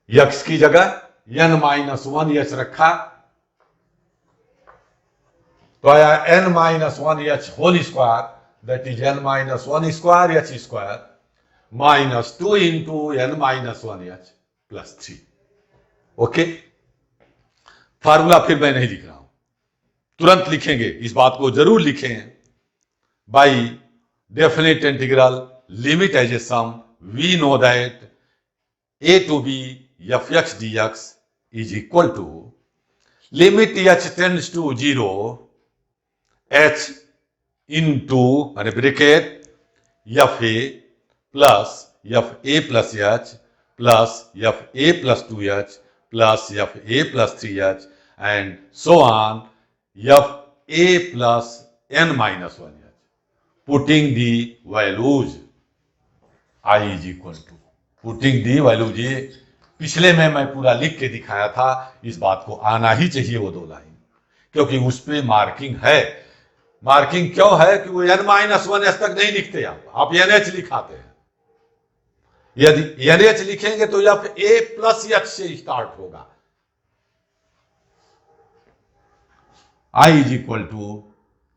x की जगह n minus 1h रखा तो आया n minus 1h whole square, that is n minus 1 square h square minus 2 into n minus 1h plus 3. Okay, formula फिर मैं नहीं लिख रहा हूं, तुरंत लिखेंगे, इस बात को जरूर लिखें. By definite integral limit as a sum, we know that a to b fx dx is equal to limit h tends to 0 h into bracket fa plus fa plus h plus fa plus 2h plus fa plus 3h and so on, fa plus n minus 1h. Putting the values I is equal to, putting the values, ये पिछले में मैं पूरा लिख के दिखाया था, इस बात को आना ही चाहिए वो 2 लाइन, क्योंकि उस पे मार्किंग है. मार्किंग क्यों है कि वो n माइनस 1h तक नहीं लिखते, आप nh लिखाते हैं. यदि nh लिखेंगे तो f a प्लस h से स्टार्ट होगा. I is equal to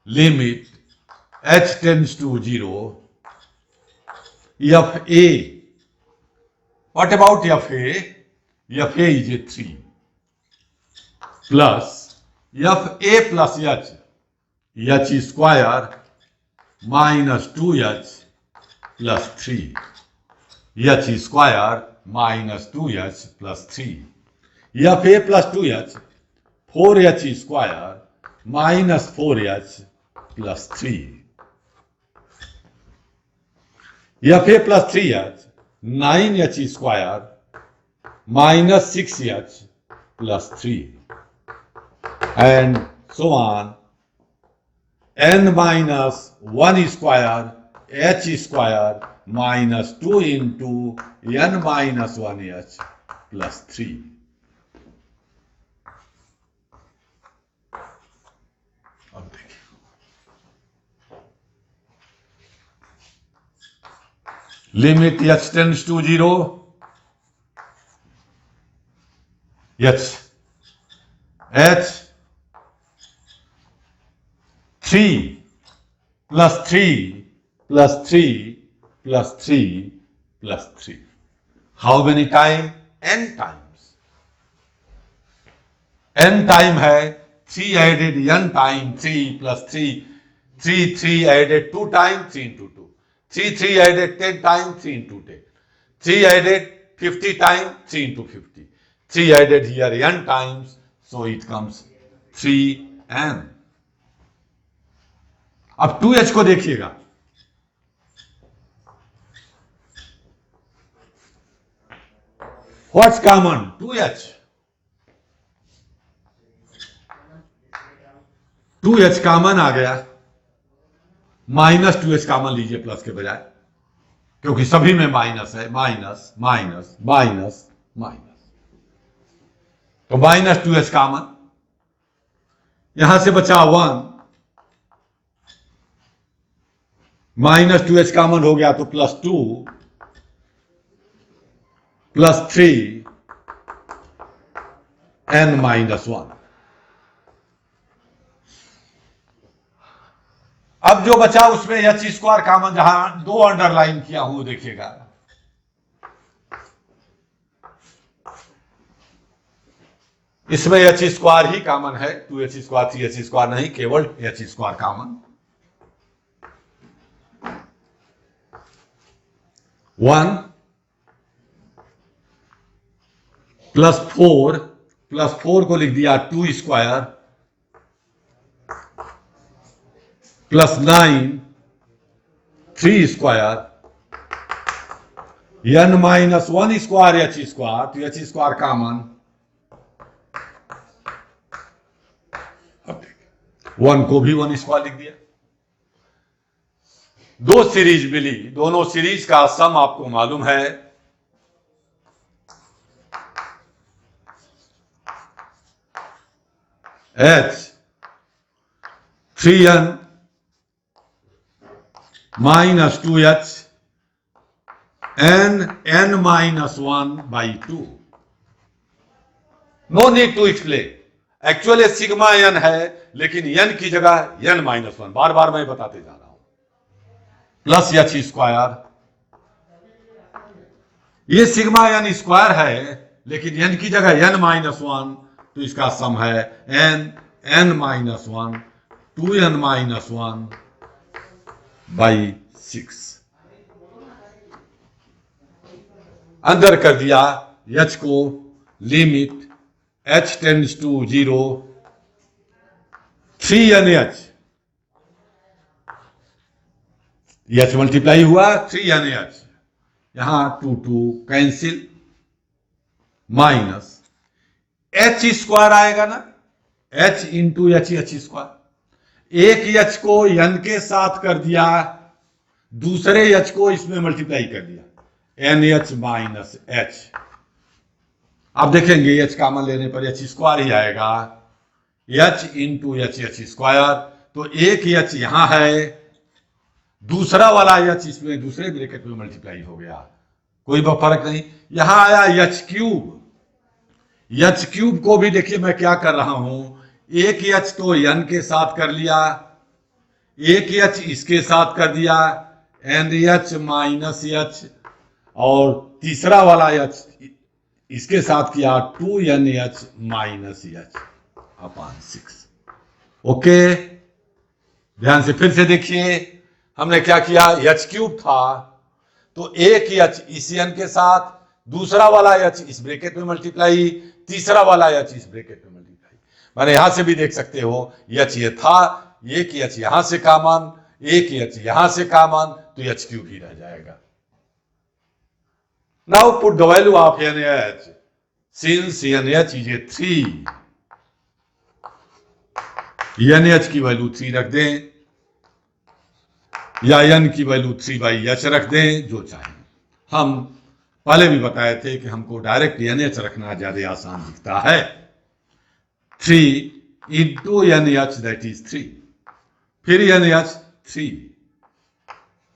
limit h tends to 0 f a. What about f a? f a is a 3 plus f a plus h square minus 2h plus 3, h square minus 2h plus 3, f a plus 2h 4h square minus 4h plus 3, f a plus 3h 9h square minus 6h plus 3 and so on, n minus 1 square h square minus 2 into n minus 1h plus 3. अब देखिए, limit h tends to 0, H 3 plus 3 plus 3 plus 3 plus 3. How many time? N times. N time है 3 added n time 3 plus 3. 3 added 2 time 3 into 2. 3 added 10 time 3 into 10. 3 added 50 time 3 into 50. 3 added here n times, so it comes 3n. अब 2h को देखिएगा. What's common? 2h. 2h common आ गया. Minus 2h common लीजिए plus के बजाय, क्योंकि सभी में माइनस है. माइनस माइनस माइनस माइनस, तो माइनस 2h कॉमन. यहां से बचा 1. माइनस 2h कॉमन हो गया तो प्लस 2 प्लस 3 n माइनस 1. अब जो बचा उसमें h स्क्वायर कॉमन, जहां 2 अंडरलाइन किया हूं देखिएगा. इसमें h स्क्वायर ही कॉमन है. 2h स्क्वायर 3h स्क्वायर नहीं, केवल h स्क्वायर कॉमन. 1 प्लस 4 को लिख दिया 2 square plus 9 3 square n minus 1 square h square, तो h स्क्वायर कॉमन. 1 को भी 1 स्क्वायर लिख दिया. 2 सीरीज मिली. दोनों सीरीज का सम आपको मालूम है. h 3n minus 2h n minus 1 by 2. No need to explain. Actually sigma n है, लेकिन n की जगह n माइनस 1. बार बार मैं बताते जा रहा हूं. Plus h square. ये सिग्मा n स्क्वायर है, लेकिन n की जगह n माइनस 1, तो इसका सम है n minus 1 2n minus 1 by 6. अंदर कर दिया h को. Limit h tends to 0 3nh. h multiply हुआ 3nh. यहां 2 कैंसिल. माइनस h स्क्वायर आएगा ना. h into h square. एक h को n के साथ कर दिया, दूसरे h को इसमें मल्टीप्लाई कर दिया. nh minus h. आप देखेंगे h कॉमन लेने पर h स्क्वायर ही आएगा. h into h square. तो एक h यहां है, दूसरा वाला h इसमें दूसरे ब्रैकेट में मल्टीप्लाई हो गया. कोई फर्क नहीं. यहां आया h क्यूब. h क्यूब को भी देखिए मैं क्या कर रहा हूं. एक h तो n के साथ कर लिया, एक h इसके साथ कर दिया nh माइनस h, और तीसरा वाला h इसके साथ किया 2nh minus h upon 6. Okay, ध्यान से फिर से देखिए. हमने क्या किया. h क्यूब था, तो एक h इस n के साथ, दूसरा वाला h इस ब्रैकेट में मल्टीप्लाई, तीसरा वाला h इस ब्रैकेट में मल्टीप्लाई. मैंने यहां से भी देख सकते हो h ये था, एक h यहां से कॉमन, एक h यहां से कॉमन, तो h क्यूब ही रह जाएगा. Now put the value of nh. Since nh is A 3, nh की वैल्यू 3 रख दें, या n की वैल्यू 3/h रख दें, जो चाहें. हम पहले भी बताए थे कि हमको डायरेक्ट nh रखना ज्यादा आसान दिखता है. 3 इंटू nh, दैट इज 3. फिर nh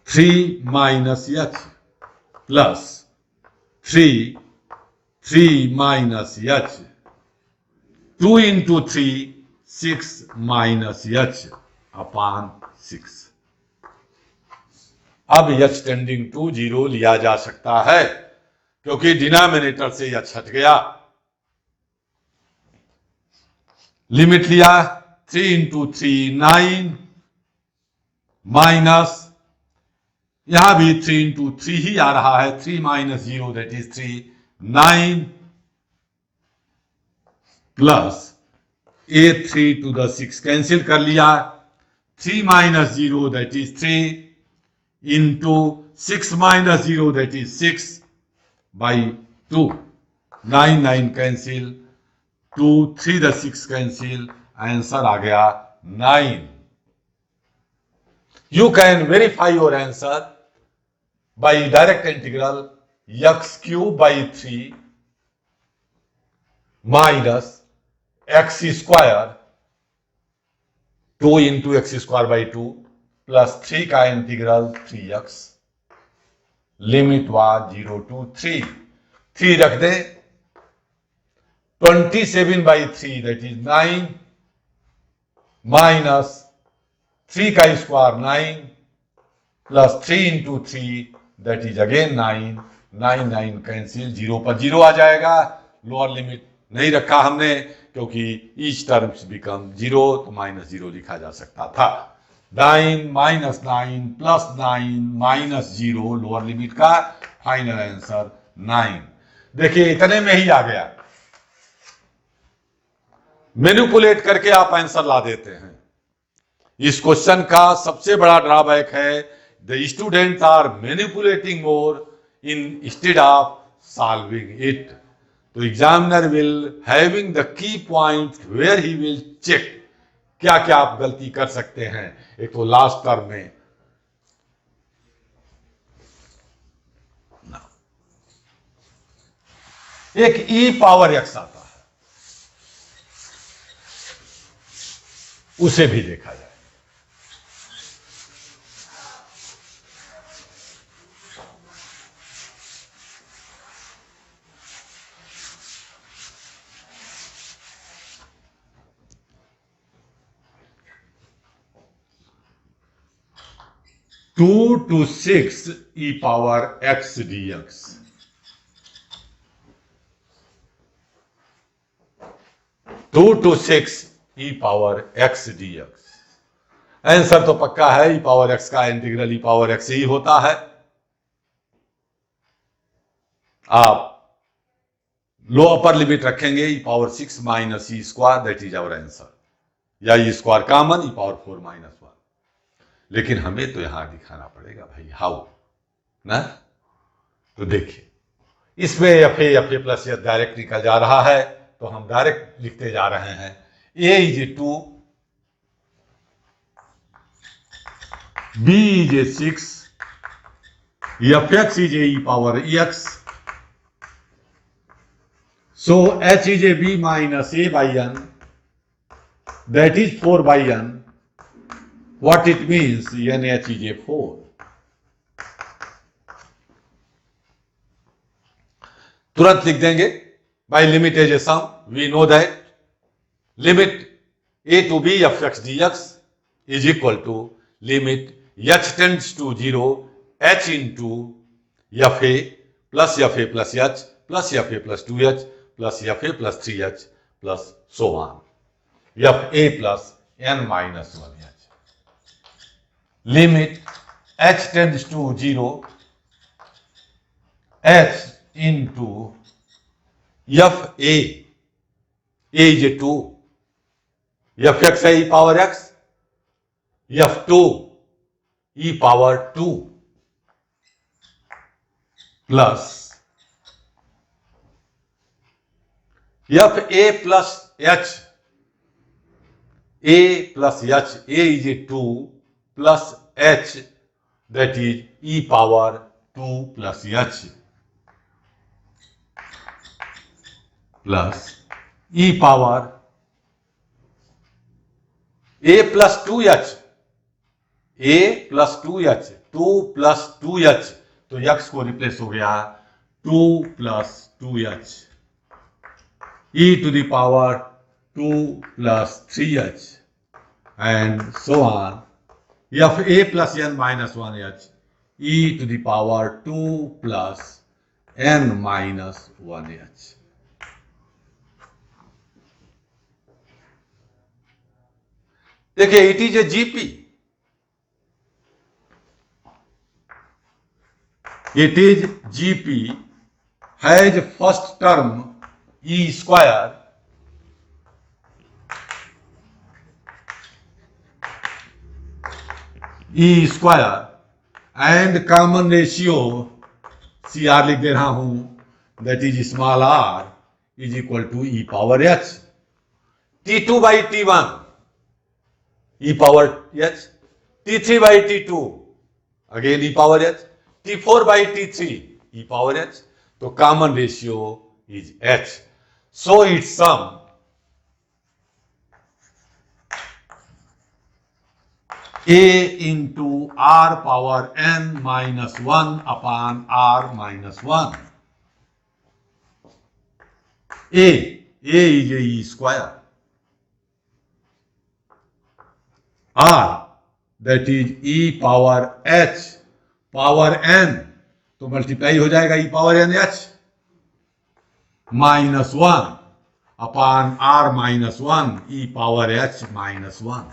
3 minus h plus 3 minus h 2 into 3, 6 minus h upon 6. अब h टेंडिंग टू 0 लिया जा सकता है क्योंकि डिनोमिनेटर से h हट गया. लिमिट लिया 3 into 3 9 माइनस यहां भी 3 into 3 ही आ रहा है. 3 minus 0 that is 3 9 plus a3 to the 6 cancel कर लिया. 3 minus 0 that is 3 into 6 minus 0 that is 6 by 2. 9 9 cancel 2 3 the 6 cancel. Answer आ गया 9. You can verify your answer by direct integral x cube by 3 minus x square 2 into x square by 2 plus 3 का integral 3x. Limit was 0 to 3. 3 रख दे 27 by 3 that is 9 minus 3 का square 9 plus 3 into 3 that is again 9. 9 9 cancel 0 पर 0 आ जाएगा. Lower limit नहीं रखा हमने क्योंकि each terms become 0 तो माइनस 0 लिखा जा सकता था. 9 minus 9 plus 9 minus 0 lower limit का फाइनल आंसर 9. देखिए इतने में ही आ गया. मैनिपुलेट करके आप आंसर ला देते हैं. इस क्वेश्चन का सबसे बड़ा ड्रॉबैक है the students are manipulating more instead of solving it. तो examiner will having the key point where he will check क्या क्या आप गलती कर सकते हैं. एक तो लास्ट टर्म में एक ई पावर एक्स आता है उसे भी देखा जाए. Two to 6 e power x dx. Two to 6 e power x dx. Answer तो पक्का है. e पावर x का इंटीग्रल e पावर x ही होता है. आप लो अपर लिमिट रखेंगे e power 6 minus e square that is our answer. या e square common e power 4 minus 1. लेकिन हमें तो यहां दिखाना पड़ेगा भाई हाउ ना. तो देखिए इसमें F a plus S direct निकल जा रहा है तो हम डायरेक्ट लिखते जा रहे हैं. A is 2 b is 6 f x is e power x. So h is a b minus a by n that is 4 by n. What it means, NH is a 4. तुरंत लिख देंगे by limit as a sum. We know that limit a to b of x dx is equal to limit h tends to 0 h into fa plus fa plus h plus fa plus 2h plus fa plus 3h plus so on. fa plus n minus 1h. Limit h tends to 0 h into fa a is a 2 fx है e power x f2 e power 2 plus fa plus h a plus h a is a 2 plus h that is e power 2 plus h plus e power a plus 2h a plus 2h 2 plus 2h तो x को replace हो गया 2 plus 2h e to the power 2 plus 3h and so on, f a plus n minus 1h e to the power 2 plus n minus 1h. देखिए, it is a GP. It is GP has first term e square and common ratio CR लिख दे रहा हूं, that is small r is equal to e power h. T2 by T1 e power h, T3 by T2 again e power h, T4 by T3 e power h. तो common ratio is h. So its sum a into r power n minus 1 upon r minus 1. A is a e square. R that is e power h power n, तो multiply हो जाएगा e power n h minus 1 upon r minus 1 e power h minus 1.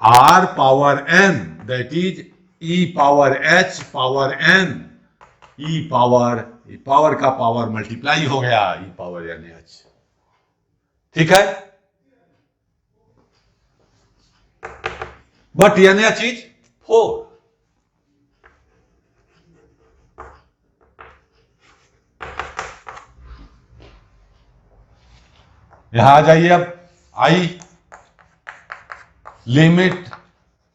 r power n that is e power h power n, e power का power multiply हो गया e power n H. ठीक है, but N H is 4. यहां आ जाइए. अब आई limit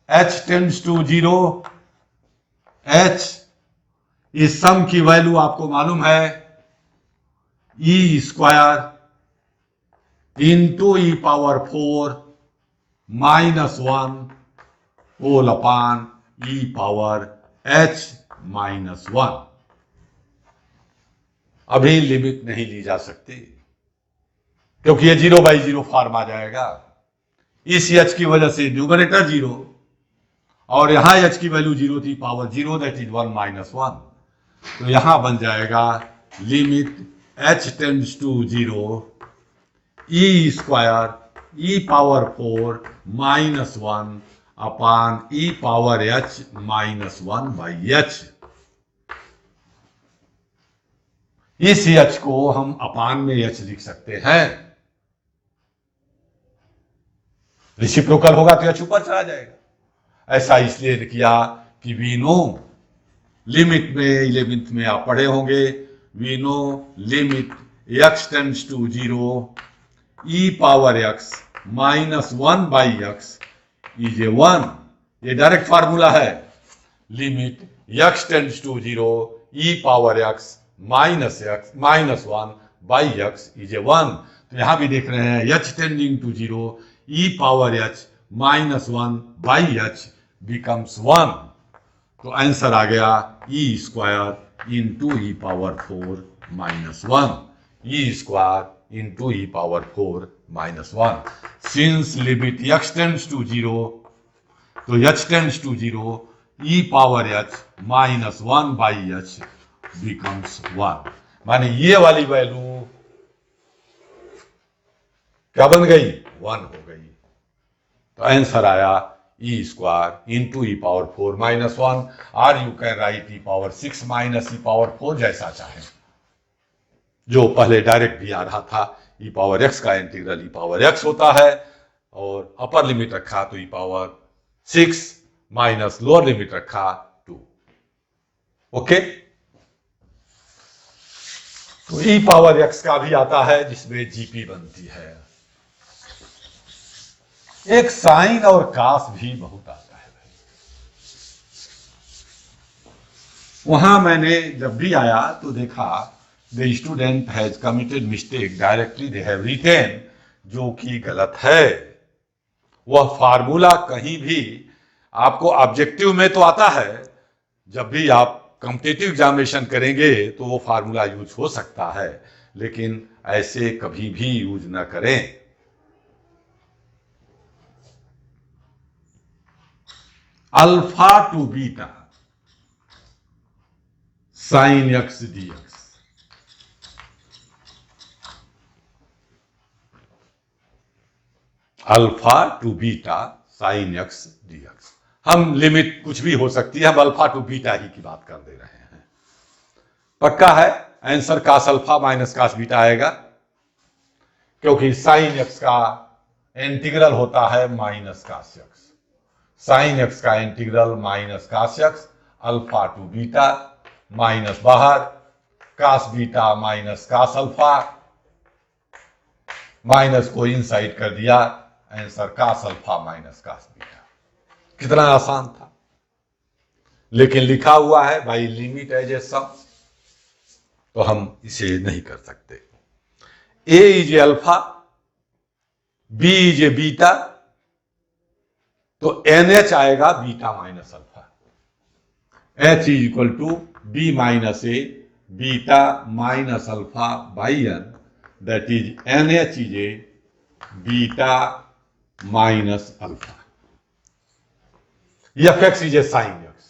h tends to 0, h इस सम की वैल्यू आपको मालूम है e square into e power 4 minus 1 whole upon e power h minus 1. अभी लिमिट नहीं ली जा सकती क्योंकि ये 0/0 फॉर्म आ जाएगा. इस h की वजह से न्यूमरेटर 0 और यहां h की वैल्यू 0 थी, पावर 0 दैट इज 1 माइनस 1. तो यहां बन जाएगा limit h tends to 0 e square e power 4 minus 1 upon e power h minus 1 by h. इस h को हम अपान में h लिख सकते हैं. रेसिप्रोकल होगा तो h ऊपर चला जाएगा. ऐसा इसलिए किया कि वी नो लिमिट में 11th में आप पढ़े होंगे, we know limit x tends to 0 e power x minus 1 by x is a 1. ये डायरेक्ट फार्मूला है. Limit x tends to 0 e power x minus 1 by x is a 1. तो यहां भी देख रहे हैं h tending to 0 e power h minus 1 by h becomes 1. तो answer आ गया e square into e power 4 minus 1, e square into e power 4 minus 1. Since limit x tends to 0, तो h tends to 0 e power h minus 1 by h becomes 1. माने ये वाली value क्या बन गई? 1 हो गई. तो आंसर आया e square into e power 4 minus 1, और you can write e power 6 minus e power 4 जैसा चाहे, जो पहले डायरेक्ट भी आ रहा था. e पावर x का इंटीग्रल e पावर x होता है, और अपर लिमिट रखा तो e power 6 minus lower limit रखा 2. ओके. तो e पावर x का भी आता है जिसमें जीपी बनती है. एक साइन और कास भी बहुत आता है. वहां मैंने जब भी आया तो देखा the student has committed mistake directly they have written, जो कि गलत है. वह फार्मूला कहीं भी आपको ऑब्जेक्टिव में तो आता है, जब भी आप कॉम्पिटिटिव एग्जामिनेशन करेंगे तो वो फार्मूला यूज हो सकता है, लेकिन ऐसे कभी भी यूज ना करें। Alpha to beta sine x d x, alpha to beta sine x d x. हम लिमिट कुछ भी हो सकती है, हम अल्फा टू बीटा ही की बात कर दे रहे हैं। पक्का है answer cos alpha minus cos beta आएगा, क्योंकि साइन एक्स का इंटीग्रल होता है minus cos x. Sine x का integral minus cos x, alpha to beta minus बाहर cos beta minus cos alpha, minus को इनसाइड कर दिया, answer cos alpha minus cos beta. कितना आसान था, लेकिन लिखा हुआ है by limit as a sum, तो हम इसे नहीं कर सकते। A is A alpha, b is a beta, तो NH आएगा beta minus alpha. H is equal to b minus a beta minus alpha by n, that is NH is a beta minus alpha. F x is a sine x,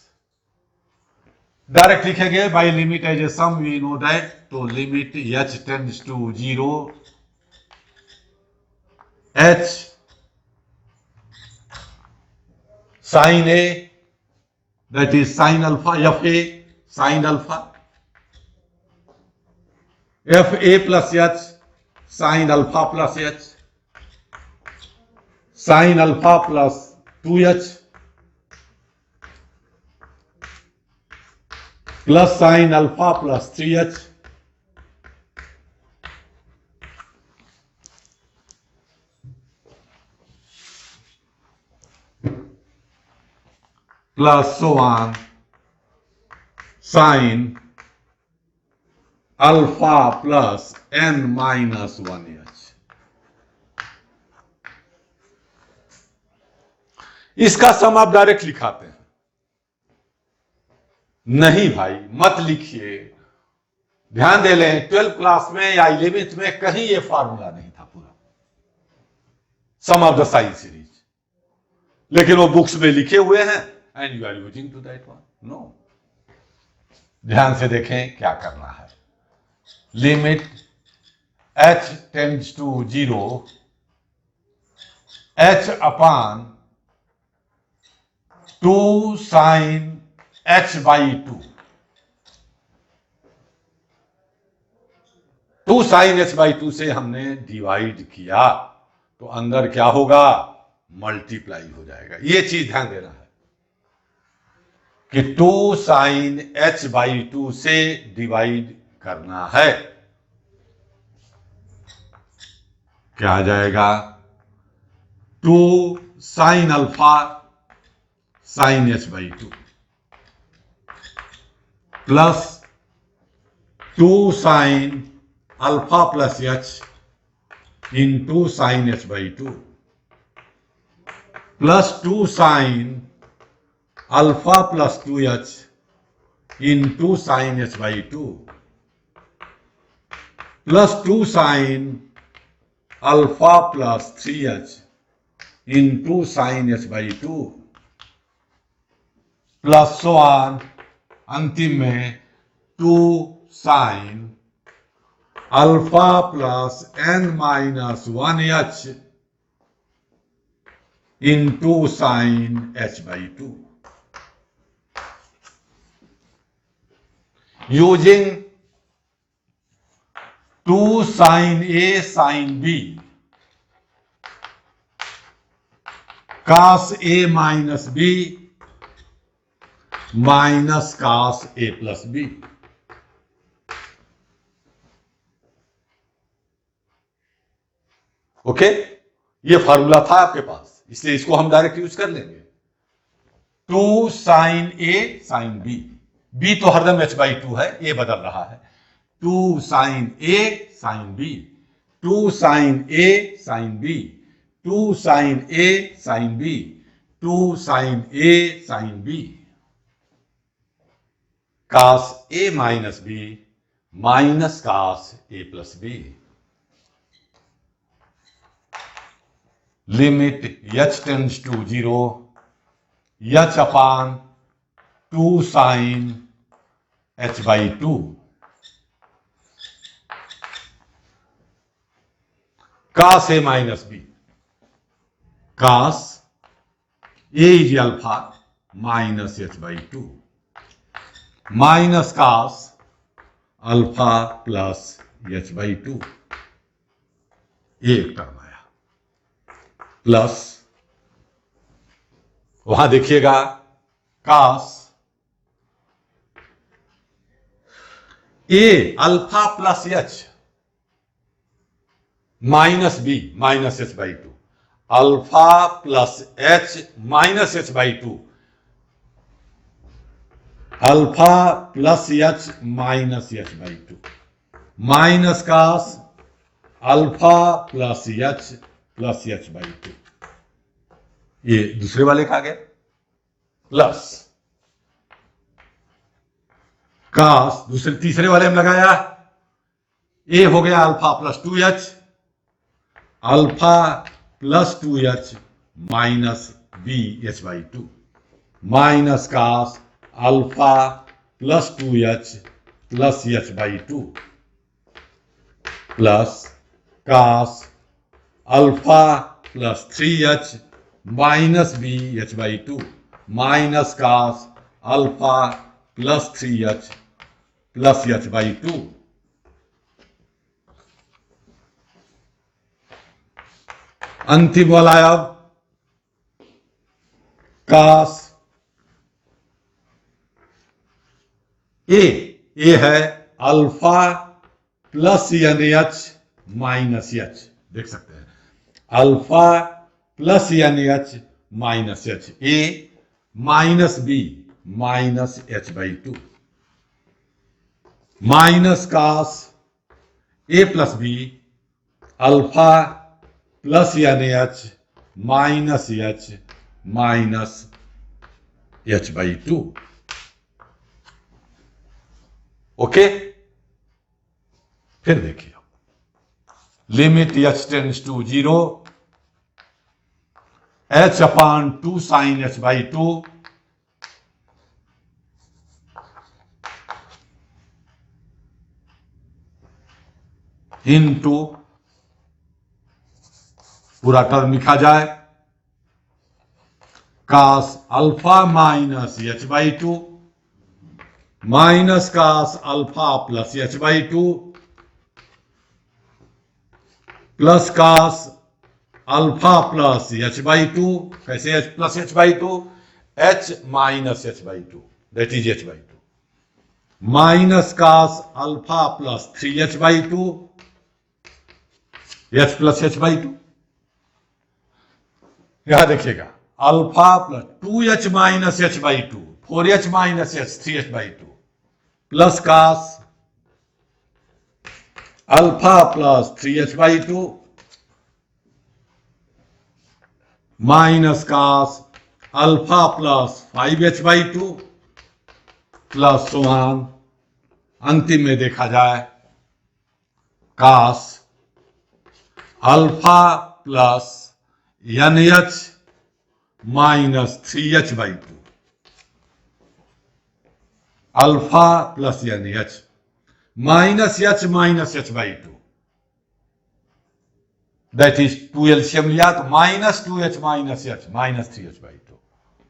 direct लिखेंगे by limit as a sum, we know that, तो limit h tends to 0, h sine a that is sine alpha, f a sine alpha, f a plus h sine alpha plus h, sine alpha plus 2h plus sign alpha plus 3h, plus so on sign alpha plus n minus 1h। इसका सम आप direct लिखाते हैं। नहीं भाई मत लिखिए, ध्यान दे लें 12th क्लास में या 11th में कहीं ये फार्मूला नहीं था पूरा sum of the sine series, लेकिन वो बुक्स में लिखे हुए हैं and you are using to that one. No, ध्यान से देखें क्या करना है। Limit h tends to 0, h upon 2 sine h by 2 sine h by 2 से हमने डिवाइड किया तो अंदर क्या होगा, मल्टीप्लाई हो जाएगा। ये चीज ध्यान देना है कि 2 साइन h बाई 2 से डिवाइड करना है, क्या आ जाएगा, 2 sine alpha sine h by 2 plus 2 sine alpha plus h into sine h by 2 plus 2 sine alpha plus 2h into sine h by 2 plus 2 sine alpha plus 3h into sine h by 2 plus so on, अंतिम में 2 sine alpha plus n minus 1h into sine h by 2। Using 2 sine a sine b cos a minus b minus cos a plus b। Okay, ये formula था आपके पास, इसलिए इसको हम direct use कर लेंगे। 2 sine a sine b, b तो हरदम h बाई 2 है, a बदल रहा है। 2 sine a sine b, 2 sine a sine b, 2 sine a sine b, 2 sine a sine b। cos a minus b minus cos a plus b. Limit h tends to 0, h upon 2 sin h by 2. Cos a minus b. Cos a is alpha minus h by 2 minus cos alpha plus h by 2. एक term आया plus, वहां देखिएगा cos a alpha plus h minus b minus h by 2, alpha plus h minus h by 2, alpha plus h minus h by 2 minus cos alpha plus h by 2. ये दूसरे वाले का आ गया plus cos, दूसरे तीसरे वाले में लगाया a हो गया alpha plus 2h, alpha plus 2h minus b h by 2 minus cos alpha plus 2h plus h by 2 plus cos alpha plus 3h minus b h by 2 minus cos alpha plus 3h plus h by 2. अंतिम वाला अब cos A है alpha plus H minus H, देख सकते हैं alpha plus H minus H, A minus B minus h by 2 minus cos a plus B alpha plus H minus h minus h by 2. Okay, फिर देखिए limit h tends to 0, h upon 2 sine h by 2 into, पूरा term लिखा जाए cos alpha minus h by 2 minus cos alpha plus h by 2 plus cos alpha plus h by 2. कैसे h plus h by 2? h minus h by 2, that is h by 2 minus cos alpha plus 3h by 2 h plus h by 2. यहां देखिएगा alpha plus 2h minus h by 2, 4h minus h 3h by 2 plus cos alpha plus 3h by 2 minus cos alpha plus 5h by 2 plus समान, अंतिम में देखा जाए cos alpha plus nh minus 3h by 2 alpha plus nh minus h minus h by 2, that is 2 LCM लिया तो minus 2h minus h minus 3h by 2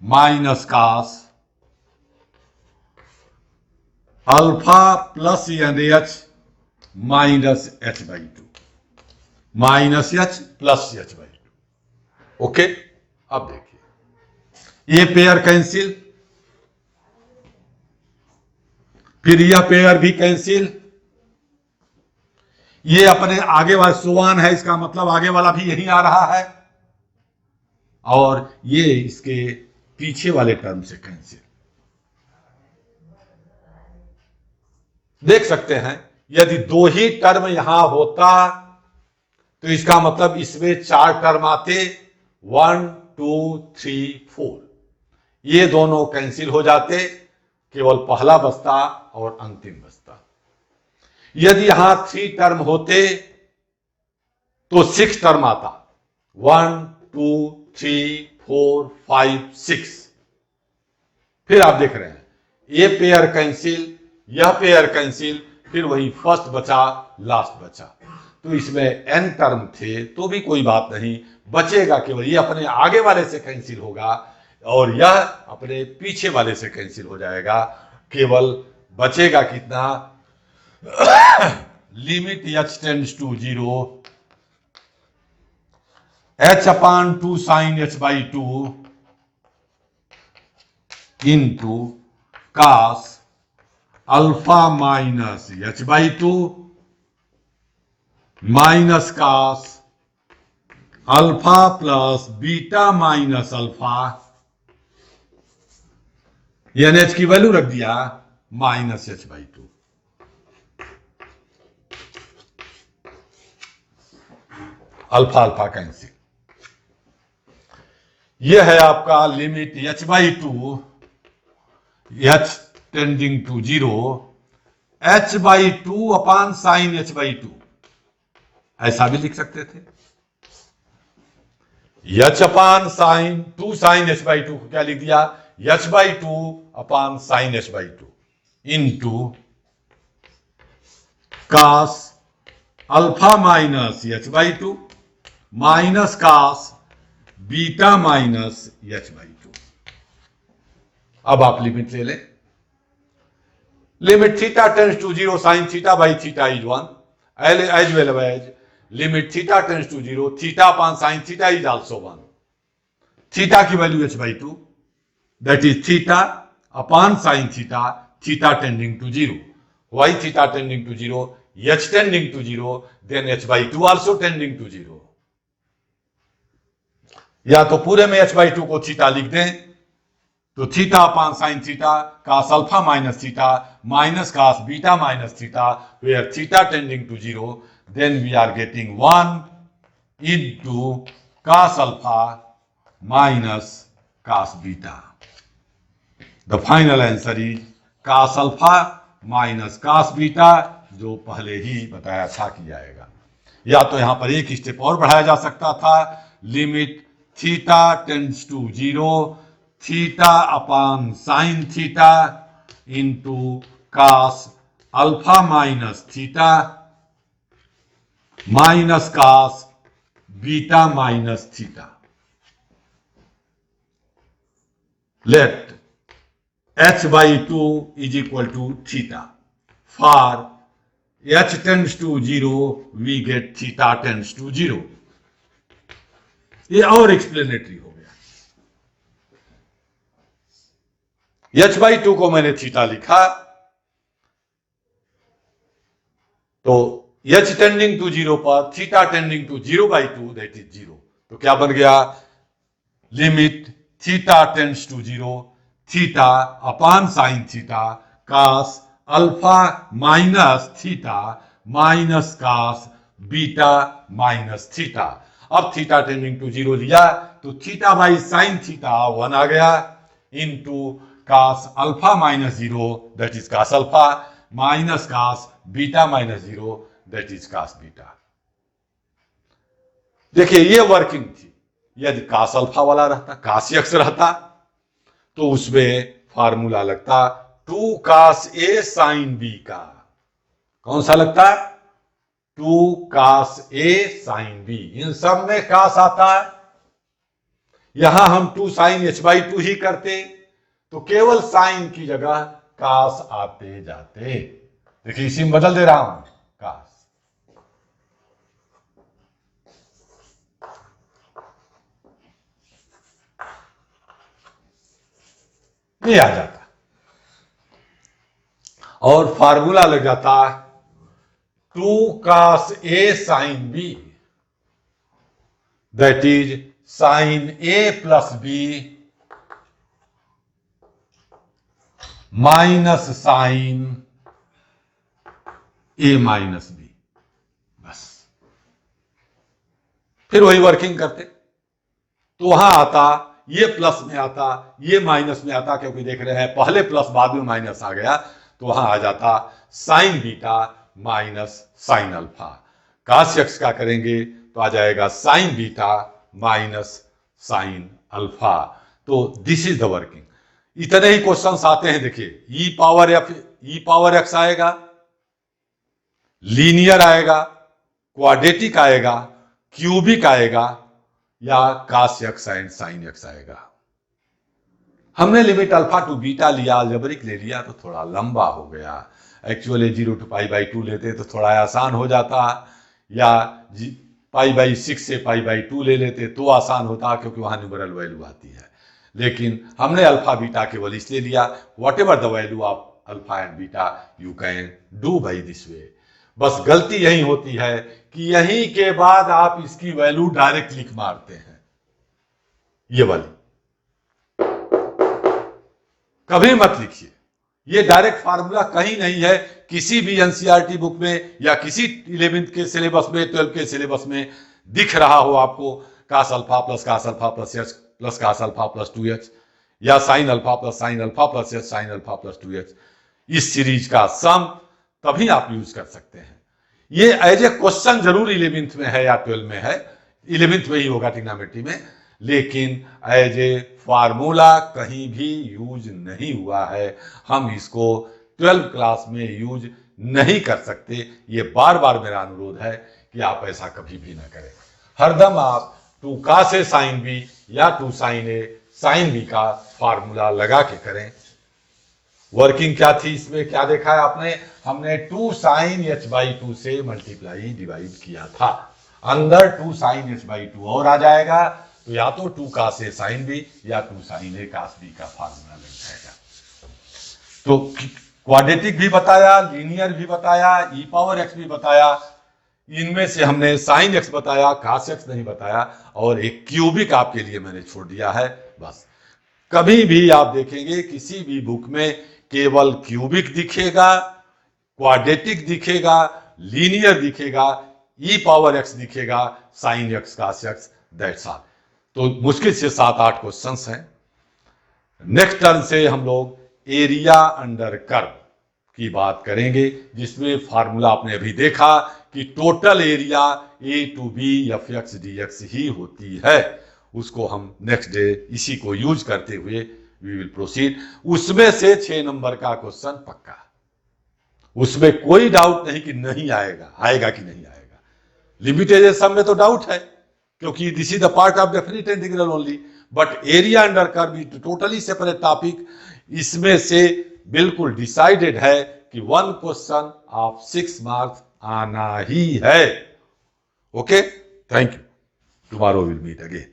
minus cos alpha plus nh minus h by 2 minus h plus h by 2. Okay, अब देखिए ये pair cancel, फिर यह pair भी cancel, ये अपने आगे वाला सुवान है, इसका मतलब आगे वाला भी यही आ रहा है, और ये इसके पीछे वाले टर्म से कैंसिल. देख सकते हैं यदि 2 ही टर्म यहां होता तो इसका मतलब इसमें 4 टर्म आते, 1 2 3 4, ये दोनों कैंसिल हो जाते. केवल पहला बचता और अंतिम बचता। यदि यहां 3 टर्म होते तो 6 टर्म आता, 1 2 3 4 5 6। फिर आप देख रहे हैं ये पेयर कैंसिल, यह पेयर कैंसिल, फिर वही फर्स्ट बचा, लास्ट बचा। तो इसमें n टर्म थे तो भी कोई बात नहीं, बचेगा केवल ये अपने आगे वाले से कैंसिल होगा और यह अपने पीछे वाले से कैंसिल हो जाएगा। केवल बचेगा कितना, limit h tends to 0 h/2 sin h/2 into cos alpha minus h/2 minus cos alpha plus beta minus alpha, यानी h की वैल्यू रख दिया minus h/2। Alpha alpha cancel. यह है आपका limit h/2 h tending to 0 h/2 upon sine h/2, ऐसा भी लिख सकते थे। h अपान साइन 2 साइन h/2 को क्या लिख दिया, h/2 upon sine h/2 into cos alpha minus h/2 minus cos beta minus h/2। अब आप लिमिट ले लें, limit theta tends to 0 sine theta by theta is 1 as well as limit theta tends to 0 theta upon sine theta is also 1। Theta की value h/2, that is theta upon sine theta, theta tending to 0, why theta tending to 0, h tending to 0, then h/2 also tending to 0। या तो पूरे में h/2 को theta लिख दें तो theta upon sine theta cos alpha minus theta minus cos beta minus theta, where theta tending to 0, then we are getting 1 into cos alpha minus cos beta. The final answer is cos alpha minus cos beta, जो पहले ही बताया था कि आएगा। या तो यहां पर एक स्टेप और बढ़ाया जा सकता था, limit theta tends to 0 theta upon sine theta into cos alpha minus theta minus cos beta minus theta. Let h/2 is equal to theta. For h tends to 0, we get theta tends to 0. ये और explanatory हो गया। h/2 को मैंने theta लिखा तो h tending to 0 पर theta tending to 0/2 that is 0। तो क्या बन गया, limit theta tends to 0 theta upon sine theta cos alpha minus theta minus cos beta minus theta. अब थीटा टेंडिंग टू 0 लिया तो थीटा बाई साइन थीटा 1 आ गया into cos alpha minus 0 that is cos alpha minus cos beta minus 0 that is cos beta. देखिए ये working थी। यदि cos alpha वाला रहता, cos x रहता तो उसमें फार्मूला लगता 2 cos a sin b का। कौन सा लगता, 2 cos a sin b। इन सब में cos आता है, यहां हम 2 sin h/2 ही करते तो केवल साइन की जगह cos आते जाते। देखिए इसी में बदल दे रहा हूं cos। ये आ जाता और फार्मूला लग जाता 2 cos a sin b that is sin a plus b minus sin a minus b। बस फिर वही वर्किंग करते तो वहां आता ये प्लस में आता, ये माइनस में आता, क्योंकि देख रहे हैं पहले प्लस बाद में माइनस आ गया, तो वहां आ जाता sign beta minus sine alpha. cos x का करेंगे तो आ जाएगा sign beta minus sine alpha. तो दिस इज द वर्किंग। इतने ही क्वेश्चंस आते हैं, देखिए ई पावर एक्स आएगा, लीनियर आएगा, क्वाड्रेटिक आएगा, क्यूबिक आएगा, या cos x and sin x आएगा। हमने लिमिट अल्फा टू बीटा लिया, अलजेब्रिक ले लिया तो थोड़ा लंबा हो गया। एक्चुअली 0 to π/2 लेते तो थोड़ा आसान हो जाता, या π/6 से π/2 ले लेते तो आसान होता, क्योंकि वहां न्यूमरल वैल्यू आती है। लेकिन हमने अल्फा बीटा केवल इसलिए लिया, what ever the value of alpha and beta you can do by this way. बस गलती यही होती है कि यहीं के बाद आप इसकी वैल्यू डायरेक्ट लिख मारते हैं, ये वाली कभी मत लिखिए। ये डायरेक्ट फार्मूला कहीं नहीं है, किसी भी एनसीईआरटी बुक में या किसी 11th के सिलेबस में, 12th के सिलेबस में दिख रहा हो आपको cos alpha plus cos alpha plus h plus cos alpha plus 2h, या sin alpha plus sin alpha plus h sin alpha plus 2h, इस सीरीज का सम तभी आप यूज कर सकते हैं। ये एज ए क्वेश्चन जरूर 11th में है या 12 में है, 11th में ही होगा ट्रिग्नोमेट्री में, लेकिन एज ए फार्मूला कहीं भी यूज नहीं हुआ है। हम इसको 12 क्लास में यूज नहीं कर सकते। ये बार बार मेरा अनुरोध है कि आप ऐसा कभी भी ना करें। हरदम आप 2 cos A sin B या 2 sin A sin B का फार्मूला लगा के करें। वर्किंग क्या थी इसमें, क्या देखा है आपने, हमने 2 sin h/2 से मल्टीप्लाई डिवाइड किया था, अंदर 2 sin h/2 और आ जाएगा, तो या तो 2 cos A sin B या 2 sin A cos B का फार्मूला लग जाएगा। तो क्वाड्रेटिक भी बताया, लीनियर भी बताया, ई पावर x भी बताया, इनमें से हमने sin x बताया, cos x नहीं बताया, और एक क्यूबिक आपके लिए मैंने छोड़ दिया है। बस कभी भी आप देखेंगे किसी भी बुक में केवल क्यूबिक दिखेगा, क्वाड्रेटिक दिखेगा, लीनियर दिखेगा, ई पावर x दिखेगा, sin x cos x, that's all. तो मुश्किल से 7-8 क्वेश्चंस हैं। नेक्स्ट टर्न से हम लोग एरिया अंडर कर्व की बात करेंगे, जिसमें फार्मूला आपने अभी देखा कि total area a to b fx dx ही होती है। उसको हम नेक्स्ट डे इसी को यूज करते हुए वी विल प्रोसीड। उसमें से 6 नंबर का क्वेश्चन पक्का, उसमें कोई डाउट नहीं कि नहीं आएगा, आएगा कि नहीं आएगा। लिमिटेड सम में तो डाउट है, क्योंकि this is the part of definite integral only, but area under curve is totally separate topic. इसमें से बिल्कुल डिसाइडेड है कि 1 क्वेश्चन ऑफ 6 मार्क्स आना ही है। Okay, thank you, tomorrow will meet again.